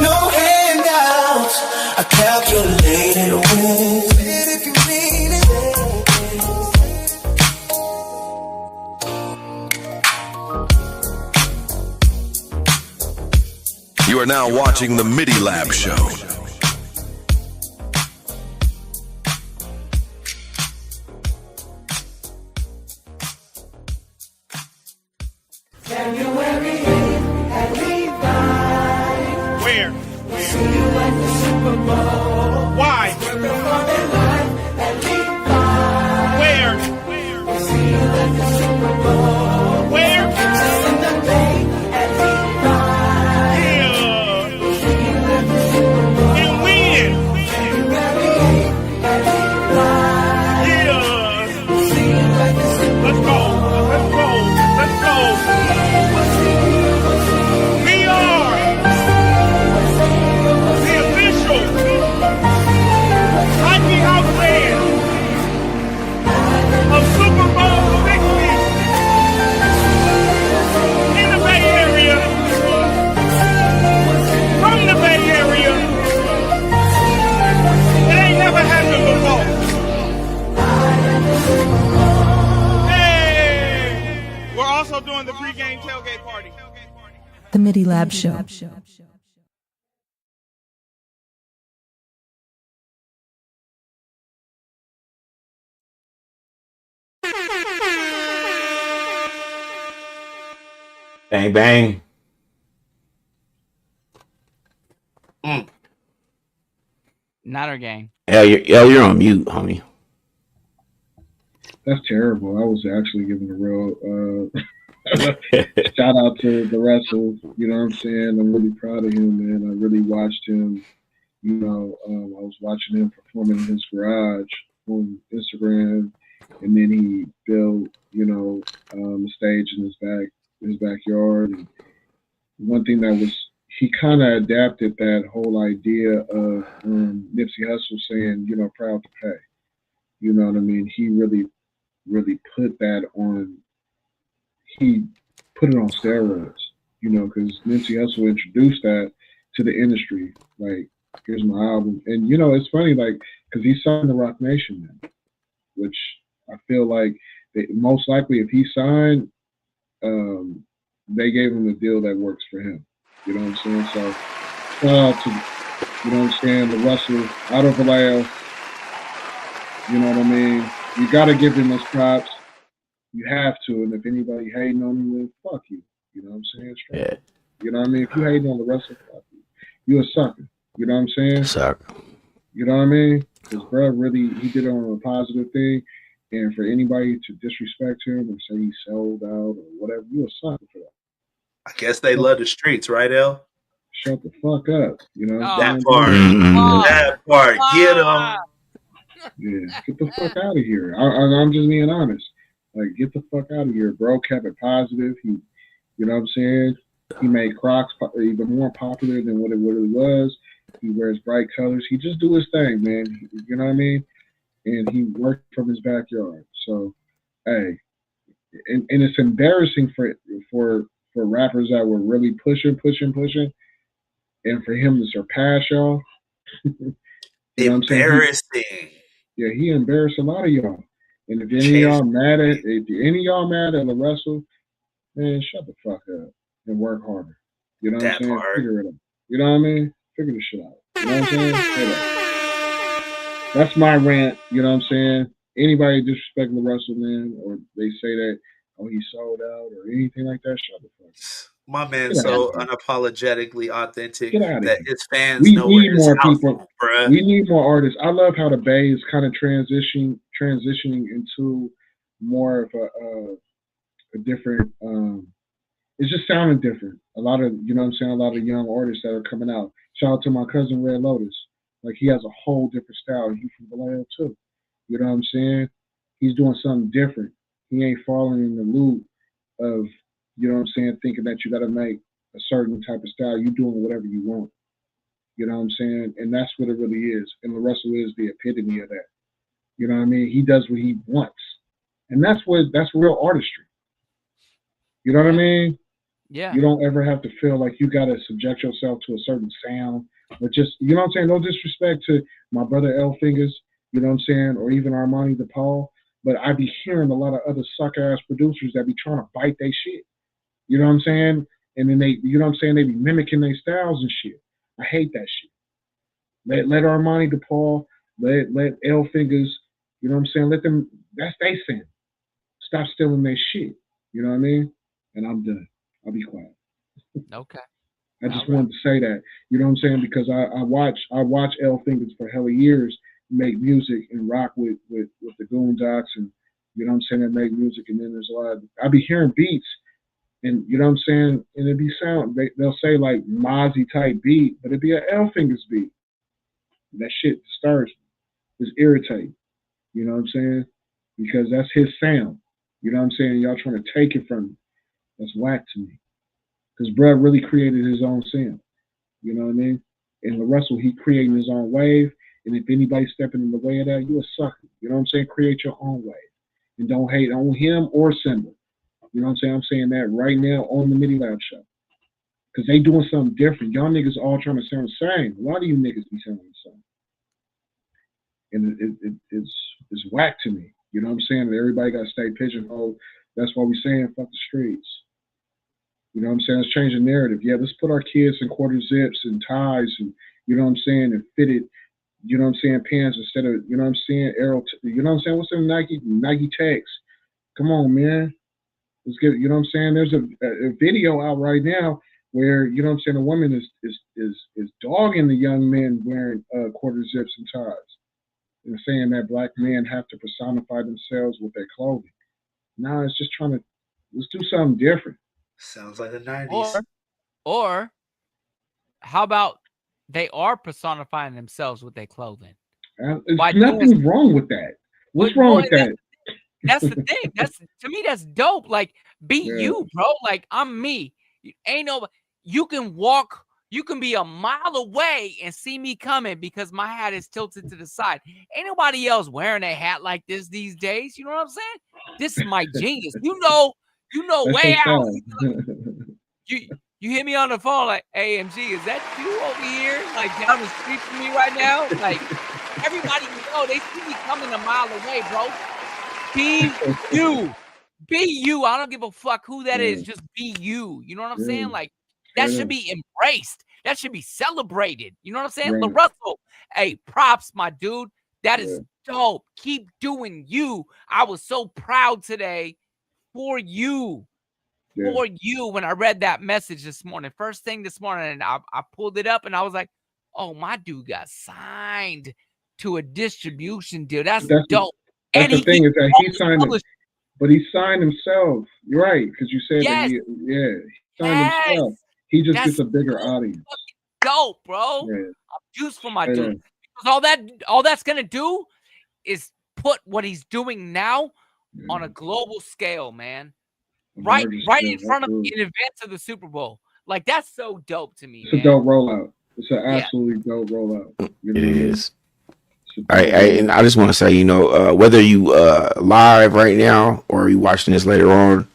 No handouts, I calculated wins. Say it if you mean it. You are now watching the MIDI LAB Show. January 8th at Levi. Where? See you at the Super Bowl. Why? At Levi. Where? See you at the Super Bowl. Where? Just in the Bay at Levi. And when? January 8th at Levi. Yeah. See you at the Super Let's go. Let's go. Let's go. We are the official Hockey House Band of Super Bowl 60 in the Bay Area. From the Bay Area. It ain't never happened before. Hey! We're also doing the pregame tailgate party. The MIDI LAB Show. Bang bang. Not our gang. You're on mute, homie. That's terrible. I was actually giving a real shout out to LaRussell. You know what I'm saying? I'm really proud of him, man. I really watched him. You know, I was watching him performing in his garage on Instagram, and then he built, you know, a stage in his backyard. And one thing that was, he kind of adapted that whole idea of Nipsey Hussle saying, you know, proud to pay. You know what I mean? He really put that on. He put it on steroids, you know, because Nipsey Hussle introduced that to the industry. Like, here's my album, and you know, it's funny, like, because he signed the Roc Nation, man, which I feel like most likely if he signed, they gave him the deal that works for him. You know what I'm saying? So, shout out to, you know what I'm saying, LaRussell out of Vallejo. You know what I mean? You got to give him his props. You have to, and if anybody hating on him, then fuck you. You know what I'm saying? Straight. Yeah. You know what I mean? If you hating on LaRussell, fuck you. You a sucker. You know what I'm saying? Sucker. You know what I mean? Because bro, really, he did it on a positive thing, and for anybody to disrespect him and say he sold out or whatever, you a sucker for that. I guess they love the streets, right, El? Shut the fuck up. You know what I'm That saying? part. That part. Get him. Yeah, get the fuck out of here. I'm just being honest. Like, get the fuck out of here, bro. Kept it positive. He, you know what I'm saying? He made Crocs even more popular than what it really was. He wears bright colors. He just do his thing, man. You know what I mean? And he worked from his backyard. So, hey, and it's embarrassing for rappers that were really pushing, and for him to surpass y'all. You know what I'm saying? Embarrassing. Yeah, he embarrassed a lot of y'all. And if any of y'all mad at LaRussell, man, shut the fuck up and work harder. You know what I'm saying? Part. Figure it out. You know what I mean? Figure the shit out. You know what I'm saying? That's my rant. You know what I'm saying? Anybody disrespect LaRussell, man, or they say that, oh, he sold out or anything like that, shut the fuck up. My man's so unapologetically authentic that here. His fans know where his house is, bruh. We need more artists. I love how the Bay is kind of transitioning into more of a different. It's just sounding different. A lot of, you know what I'm saying, a lot of young artists that are coming out. Shout out to my cousin Red Lotus. Like, he has a whole different style. He's from Vallejo too. You know what I'm saying? He's doing something different. He ain't falling in the loop of, you know what I'm saying, thinking that you got to make a certain type of style. You doing whatever you want. You know what I'm saying? And that's what it really is. And LaRussell is the epitome of that. You know what I mean? He does what he wants. And that's real artistry. You know what I mean? Yeah. You don't ever have to feel like you got to subject yourself to a certain sound. But just, you know what I'm saying? No disrespect to my brother L Fingers, you know what I'm saying? Or even Armani DePaul. But I be hearing a lot of other sucker-ass producers that be trying to bite their shit. You know what I'm saying? And then they, you know what I'm saying, they be mimicking their styles and shit. I hate that shit. Let Armani DePaul, let L Fingers, you know what I'm saying, let them, that's they sin. Stop stealing their shit. You know what I mean? And I'm done. I'll be quiet. Okay. I just wanted to say that. You know what I'm saying? Because I watch L Fingers for hella years make music and rock with the Goondocks, and you know what I'm saying, they make music, and then there's a lot of, I be hearing beats. And you know what I'm saying? And it'd be sound, they'll say like Mozzie type beat, but it'd be an L Fingers beat. That shit disturbs me. It's irritating. You know what I'm saying? Because that's his sound. You know what I'm saying? Y'all trying to take it from him. That's whack to me. Because Brad really created his own sound. You know what I mean? And LaRussell, he creating his own wave. And if anybody's stepping in the way of that, you a sucker. You know what I'm saying? Create your own wave. And don't hate on him or Simba. You know what I'm saying? I'm saying that right now on the MIDI LAB Show. Because they doing something different. Y'all niggas all trying to sound the same. A lot of you niggas be sounding the same. And it's whack to me. You know what I'm saying? That everybody got to stay pigeonholed. That's why we saying fuck the streets. You know what I'm saying? Let's change the narrative. Yeah, let's put our kids in quarter zips and ties and, you know what I'm saying, and fitted, you know what I'm saying, pants instead of, you know what I'm saying, you know what I'm saying, what's the Nike Techs? Come on, man. Let's get. You know what I'm saying? There's a video out right now where you know what I'm saying. A woman is dogging the young men wearing quarter zips and ties, and saying that black men have to personify themselves with their clothing. Now it's just trying to let's do something different. Sounds like the 90s. Or how about they are personifying themselves with their clothing? There's nothing wrong with that. What's wrong with that? That's the thing. That's to me, that's dope. Like, be you, bro. Like, I'm me. Ain't no. You can walk. You can be a mile away and see me coming because my hat is tilted to the side. Ain't nobody else wearing a hat like this these days. You know what I'm saying? This is my genius. You know way out. You hit me on the phone like, AMG, is that you over here? Like down the street from me right now? Like everybody know they see me coming a mile away, bro. Be you. Be you. I don't give a fuck who that is. Just be you. You know what I'm saying? Like that should be embraced. That should be celebrated. You know what I'm saying? Right. LaRussell, hey, props, my dude. That is dope. Keep doing you. I was so proud today for you. For you when I read that message this morning. First thing this morning, and I pulled it up and I was like, oh, my dude got signed to a distribution deal. That's dope. That's and the thing is that he signed it, but he signed himself. You're right, because you said that he signed himself. He just gets a bigger audience. Dope, bro. Yeah. I'm juiced for my dude. Because all that's gonna do is put what he's doing now on a global scale, man. Right in front of me in advance of the Super Bowl. Like that's so dope to me. It's a dope rollout. It's an absolutely dope rollout. You know it is. And I just want to say, you know, whether you live right now or you watching this later on,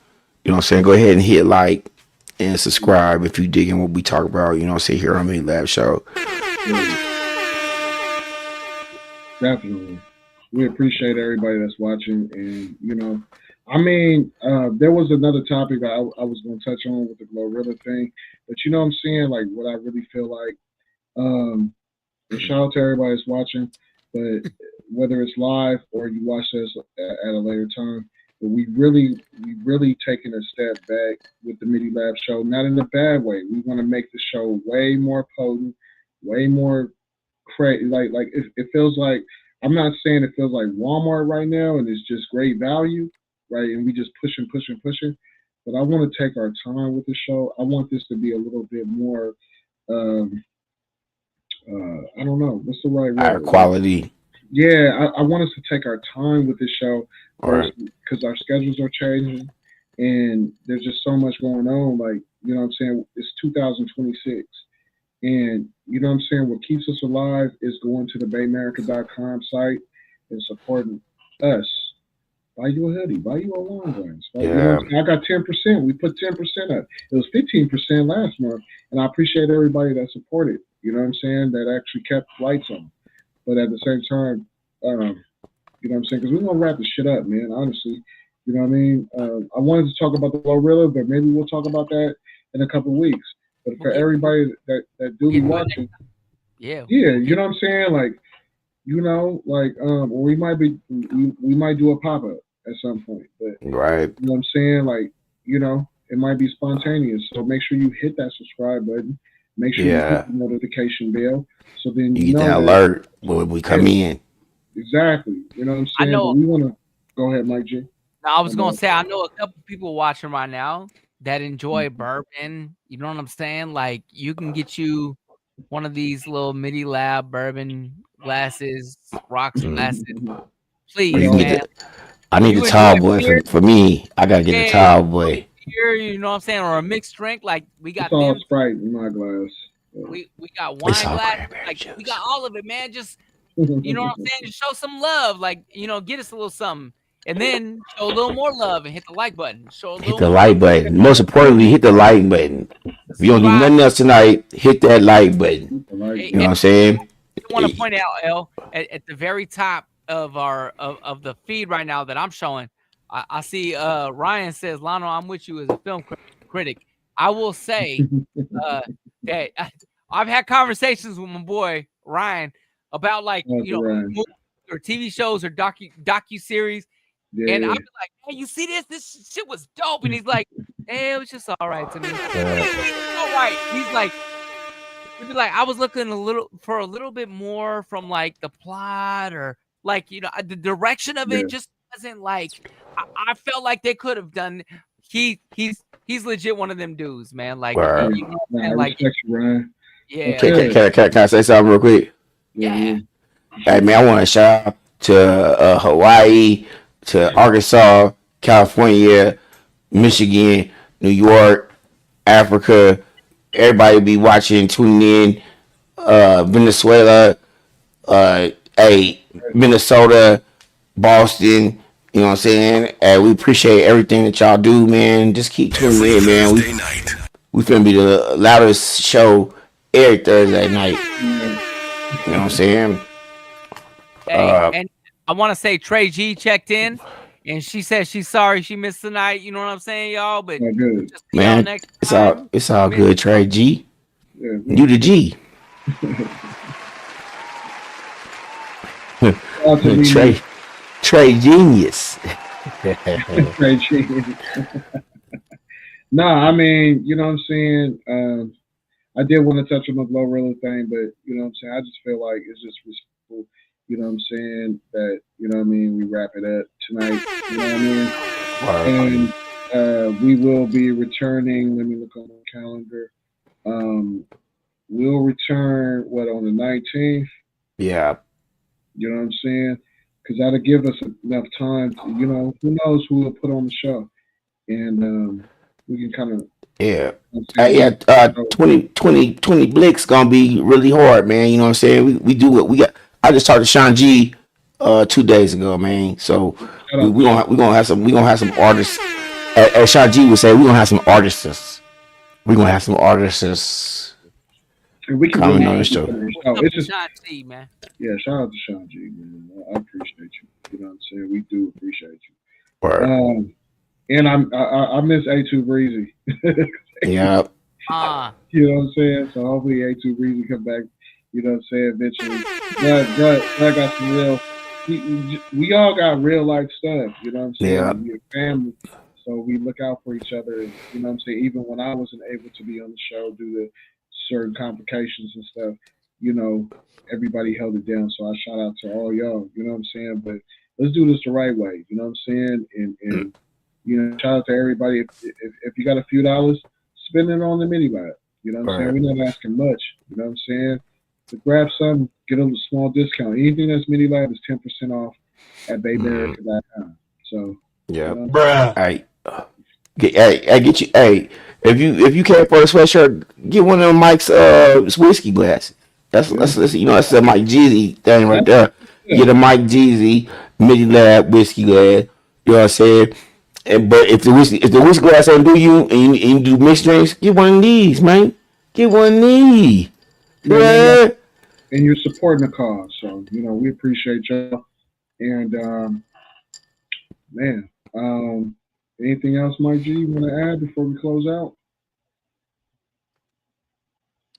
you know what I'm saying, go ahead and hit like and subscribe if you digging what we talk about, you know what I'm saying, here on MIDI LAB Show. Definitely. We appreciate everybody that's watching, and you know, I mean, there was another topic that I was going to touch on with the Glorilla thing, but you know what I'm saying? Like, what I really feel like, and shout out to everybody that's watching, but whether it's live or you watch this at a later time, but we really taking a step back with the MIDI LAB Show, not in a bad way. We want to make the show way more potent, way more crazy. Like it feels like, I'm not saying it feels like Walmart right now and it's just great value, right? And we just pushing. But I want to take our time with the show. I want this to be a little bit more, I don't know, what's the right word? Quality. Yeah, I want us to take our time with the show because our schedules are changing and there's just so much going on. Like, you know what I'm saying? It's 2026. And you know what I'm saying? What keeps us alive is going to the BayAmerica.com site and supporting us. Buy you a hoodie, buy you a long range. You know, I got 10%. We put 10% up. It was 15% last month. And I appreciate everybody that supported, you know what I'm saying, that actually kept lights on. But at the same time, you know what I'm saying, because we want to wrap this shit up, man, honestly. You know what I mean? I wanted to talk about the Glorilla, but maybe we'll talk about that in a couple of weeks. But for everybody that do be watching, you know what I'm saying? Like, you know, like we might do a pop-up at some point. But you know what I'm saying? Like, you know, it might be spontaneous. So make sure you hit that subscribe button. Make sure you hit the notification bell. So then you get that alert when we come in. Exactly. You know what I'm saying? But we want to go ahead, Mike G. I was gonna say, I know a couple people watching right now that enjoy bourbon. You know what I'm saying? Like, you can get you one of these little MIDI LAB bourbon glasses, rocks glasses. Please, man. I need a tall boy for me. I gotta get a tall boy. Here, you know what I'm saying, or a mixed drink. Like, we got all Sprite in my glass. We got wine glass. Like, we got all of it, man. Just, you know what I'm saying? Just show some love. Like, you know, get us a little something. And then show a little more love and hit the like button. Hit the like button. Most importantly, hit the like button. If you don't do nothing else tonight, hit that like button. You know what I'm saying? I want to point out, L, at the very top of our of the feed right now that I'm showing, I see Ryan says, Lano, I'm with you as a film critic. I will say that I've had conversations with my boy Ryan about, like, you know, movies or TV shows or docu-series. And I'd be like, hey, you see this? This shit was dope. And he's like, hey, it was just all right to me. All right. He's like, he'd be like, I was looking a little bit more from like the plot or like, you know, the direction of it just wasn't like, I felt like they could have done. He's legit one of them dudes, man. Like, you know, man, like, yeah. Can I say something real quick? Yeah. Hey man, I want to shout out to Hawaii, to Arkansas, California, Michigan, New York, Africa. Everybody be watching, tuning in. Venezuela, Minnesota, Boston. You know what I'm saying? And we appreciate everything that y'all do, man. Just keep tuning in, man. We finna be the loudest show every Thursday night. You know what I'm saying? Hey, and I want to say Trey G checked in, and she said she's sorry she missed the night. You know what I'm saying, y'all? But just man, next it's all good, Trey G. You the G. Trey Genius. Trey Genius. Nah, I mean, you know what I'm saying? I did want to touch on the Glorilla thing, but you know what I'm saying? I just feel like it's just respectful, you know what I'm saying, that, you know what I mean, we wrap it up tonight, you know what I mean? And we will be returning, let me look on the calendar. We'll return, on the 19th? Yeah. You know what I'm saying? Because that'll give us enough time to, you know, who knows who will put on the show. And we can kind of... Yeah. 20 Blick's gonna be really hard, man. You know what I'm saying? We do what we got. I just talked to Sean G 2 days ago, man. So we gonna have some artists. As Sean G would say, we gonna have some artists. We gonna have some artists. And we can coming on the show. It's just Sean G, man. Yeah, shout out to Sean G, man. I appreciate you. You know what I'm saying? We do appreciate you. Right. And I miss A2 Breezy. Yeah. You know what I'm saying? So hopefully A2 Breezy come back, you know what I'm saying, eventually. But I got some real, we all got real life stuff, you know what I'm saying? Yeah. We're a family, so we look out for each other. You know what I'm saying? Even when I wasn't able to be on the show due to certain complications and stuff, you know, everybody held it down. So I shout out to all y'all, you know what I'm saying? But let's do this the right way, you know what I'm saying? And you know, shout out to everybody. If you got a few dollars, spend it on the MIDilab. You know what I'm saying? We're not asking much. You know what I'm saying? To grab some, get a small discount. Anything that's MIDilab is 10% off at baymerica.com. So yeah, you know, bruh. Hey, get you. Hey, if you can't afford a sweatshirt, get one of them Mike's whiskey glasses. That's you know, that's a Mike Jeezy thing right there. Get a Mike Jeezy MIDilab whiskey glass. You know what I'm saying? But if the whiskey glass ain't do you and you do mixed drinks, get one of these, man. Get one of these. Yeah. And you're supporting the cause, so you know we appreciate y'all. And man, anything else, Mike G, you want to add before we close out?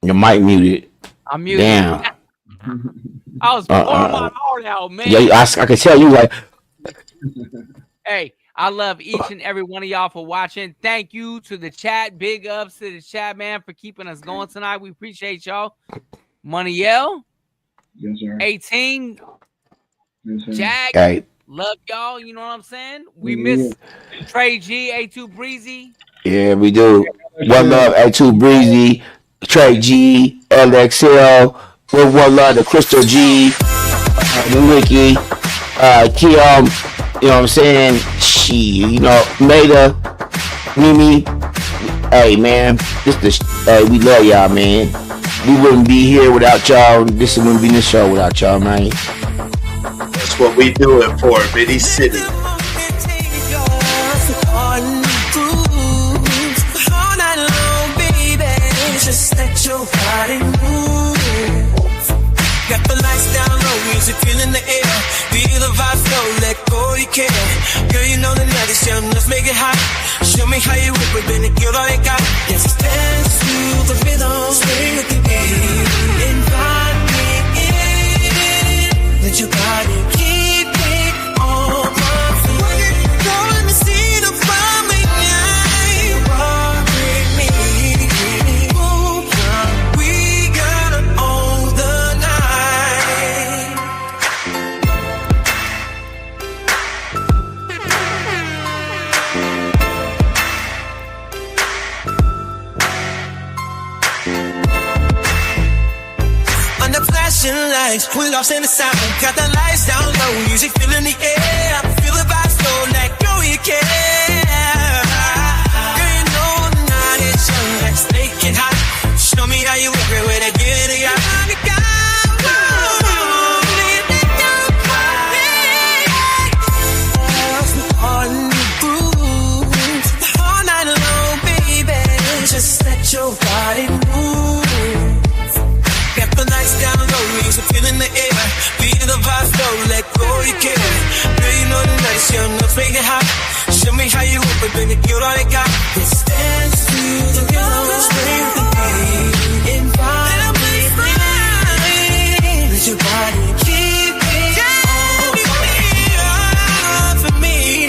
Your mic muted. I'm muted. Damn. I was pouring my heart out, man. Yeah, I can tell you like. Hey, I love each and every one of y'all for watching. Thank you to the chat. Big ups to the chat, man, for keeping us going tonight. We appreciate y'all. Moneyel. Yes, sir. 18. Yes, sir. Jack. Hey. Love y'all. You know what I'm saying? We miss Trey G, A2 Breezy. Yeah, we do. One love, A2 Breezy, Trey G, LXL. One love to Crystal G, Wiki, Kiam. You know what I'm saying? You know, Maida, Mimi. Hey, man, we love y'all, man. We wouldn't be here without y'all. This wouldn't be the show without y'all, man. That's what we do it for, Midi City. Got the lights down low, music feeling the air. Feel the vibe flow, let go, you can. Girl, you know the night is young, let's make it hot. Show me how you whip it, been a girl all you got. Yes, dance to the rhythm, swing with the beat. Invite me in, let your body keep it on my feet. flashing lights, we lost in the sound. Got the lights down low, music filling the air. Feel the vibe slow, let go, you care. Girl, you know the night is young, let's make it hot. Show me how you work it with a giddy up. Just let your body move. Get the lights down low, music filling the air. Feel the vibe flow, let go, you care. Girl, you know the night's young, let's make it hot. Show me how you work, baby, give all you got. Let's dance to the rhythm, swing the beat, invite me, let your body keep it on for me.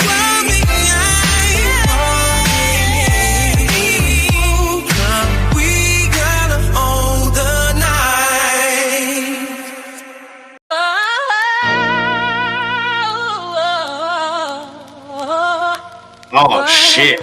Oh shit.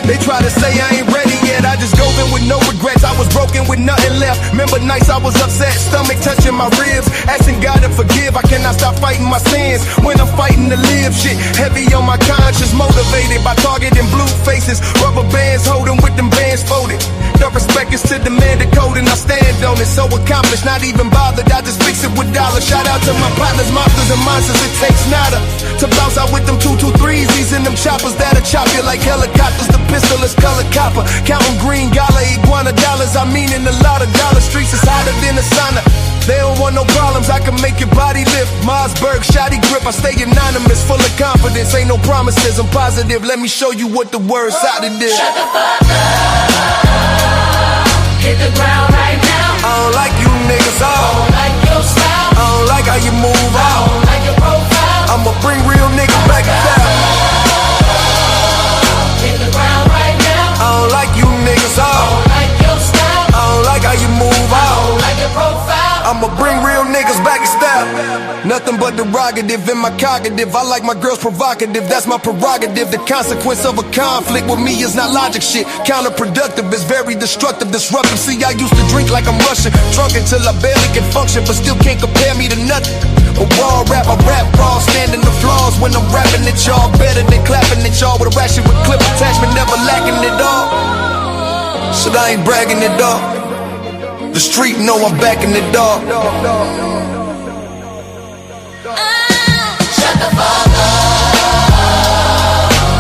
They try to say I ain't ready yet, I just go in with no regrets. I was broken with nothing left. Remember nights I was upset, stomach touching my ribs, asking God to forgive. I cannot stop fighting my sins when I'm fighting to live. Shit heavy on my conscience, motivated by targeting blue faces. Rubber bands holding with them bands folded. The respect is to the man that code and I stand on it. So accomplished, not even bothered, I just fix it with dollars. Shout out to my partners, mobsters and monsters, it takes nada to bounce out with them 223s. These and them choppers that'll chop you like helicopters. The pistol is color copper, counting green gala iguana dollars. I mean in a lot of dollar streets, it's hotter than a sauna. They don't want no problems, I can make your body lift. Mossberg, shotty grip, I stay anonymous, full of confidence. Ain't no promises, I'm positive. Let me show you what the words out of this. Shut the fuck up. Hit the ground right now. I don't like you niggas, I don't like your style. I don't like how you move I out. don't like your profile. I'ma bring real niggas back down. Hit the ground right now. I don't like you niggas, I don't like your style. I don't like how you move I out. don't like your profile. I'ma bring real niggas back in style. Nothing but derogative in my cognitive. I like my girls provocative, that's my prerogative. The consequence of a conflict with me is not logic shit. Counterproductive, it's very destructive, disruptive. See, I used to drink like I'm Russian, drunk until I barely can function, but still can't compare me to nothing. A raw rap, I rap raw, standing the flaws when I'm rapping at y'all. Better than clapping at y'all with a ratchet with clip attachment, never lacking it all. Shit, I ain't bragging it all. The street know I'm back in the dog. Shut the fuck up.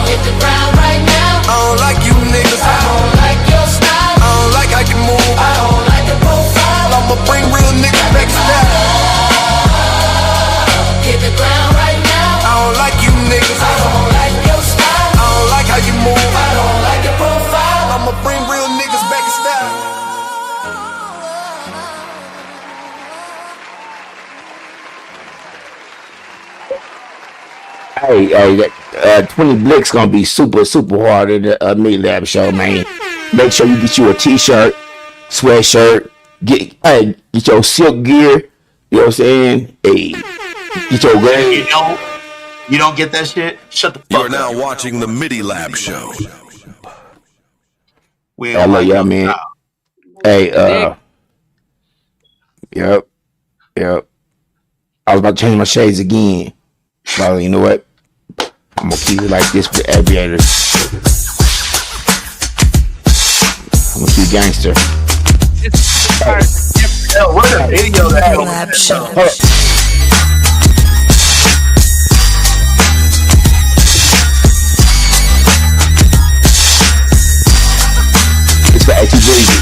Hit the ground right now. I don't like you niggas. I don't like your style. I don't like how you move. I don't like your profile. I'ma bring real niggas back to that. Hit the ground right now. I don't like you niggas. I don't like your style. I don't like how you move. I don't like your profile. I'ma bring real niggas back to style. Hey, 20 Blicks gonna be super hard at the MIDI LAB Show, man. Make sure you get you a t-shirt, sweatshirt, get your silk gear. You know what I'm saying? Hey, get your grade. You don't get that shit? Shut the fuck up. You're now watching the MIDI LAB Show. I love y'all, man. Hey, yep. I was about to change my shades again. But you know what? I'm gonna keep it like this with aviators. I'm gonna keep gangster. Hell, what a video that MIDI LAB Show. It's for AT Breezy.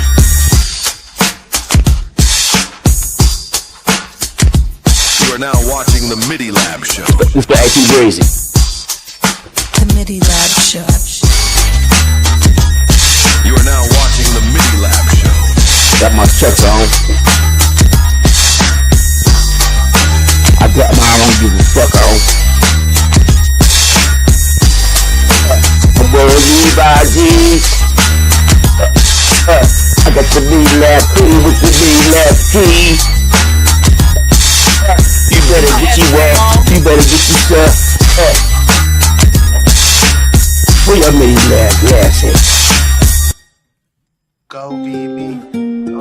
You are now watching the MIDI LAB Show. It's for AT Breezy. The MIDI LAB Show. You are now watching the MIDI LAB Show. Got my checks on. I got mine, I don't give a fuck on. I'm wearing Levi's. I got the Midilab hoodie with the Midilab tee. You better get you wet. You better get yourself. Where your Midilab glasses? Go, BB.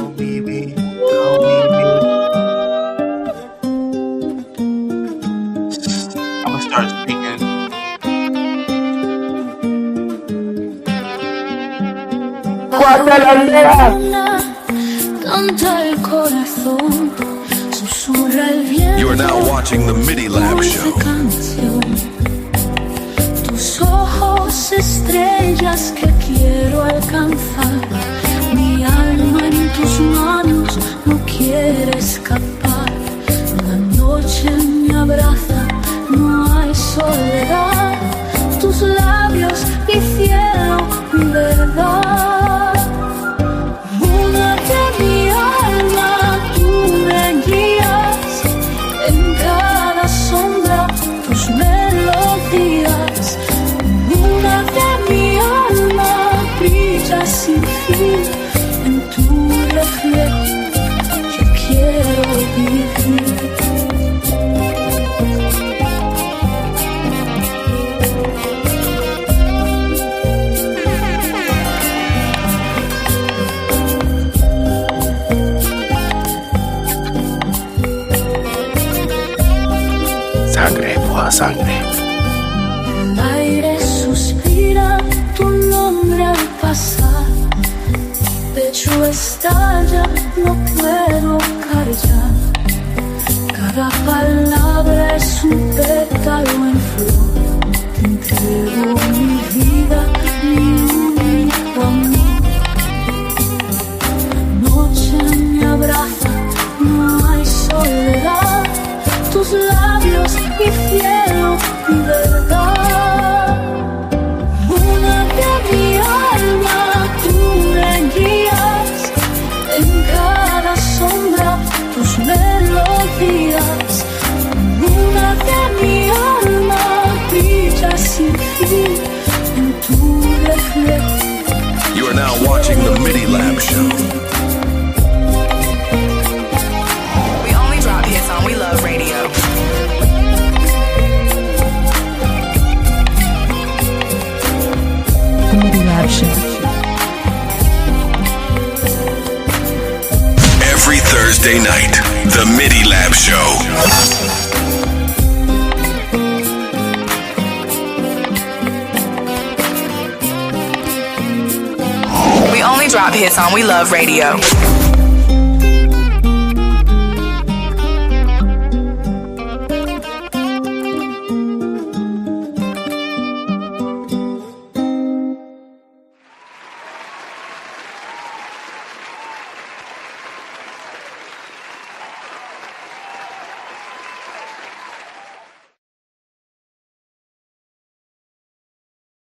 Canta el corazón, susurra el viento. You are now watching the MIDI LAB Show. Tus ojos estrellas que quiero alcanzar. Mi alma en tus manos no quiere escapar. La noche me abraza, no hay soledad. Tus labios, mi cielo, mi verdad. Únete mi alma, tú me guías. En cada sombra, tus melodías. Únete mi alma, brilla sin fin. En tu reflejo, yo quiero vivir. Sangre, pura sangre. El aire suspira tu nombre al pasar. Pecho estalla, no puedo callar. Cada palabra es un pétalo en flor. Te entrego mi vida, mi único amor. La noche me abraza, no hay soledad. Tus labios, mi cielo, mi verdad. Únete mi alma, tú me guías. En cada sombra, tus melodías. Únete mi alma, brilla sin fin. En tu reflejo. You are now watching the MIDI LAB Show. We only drop hits on We Love Radio. The MIDI LAB Show. Every Thursday night, the MIDI LAB Show. We only drop hits on We Love Radio.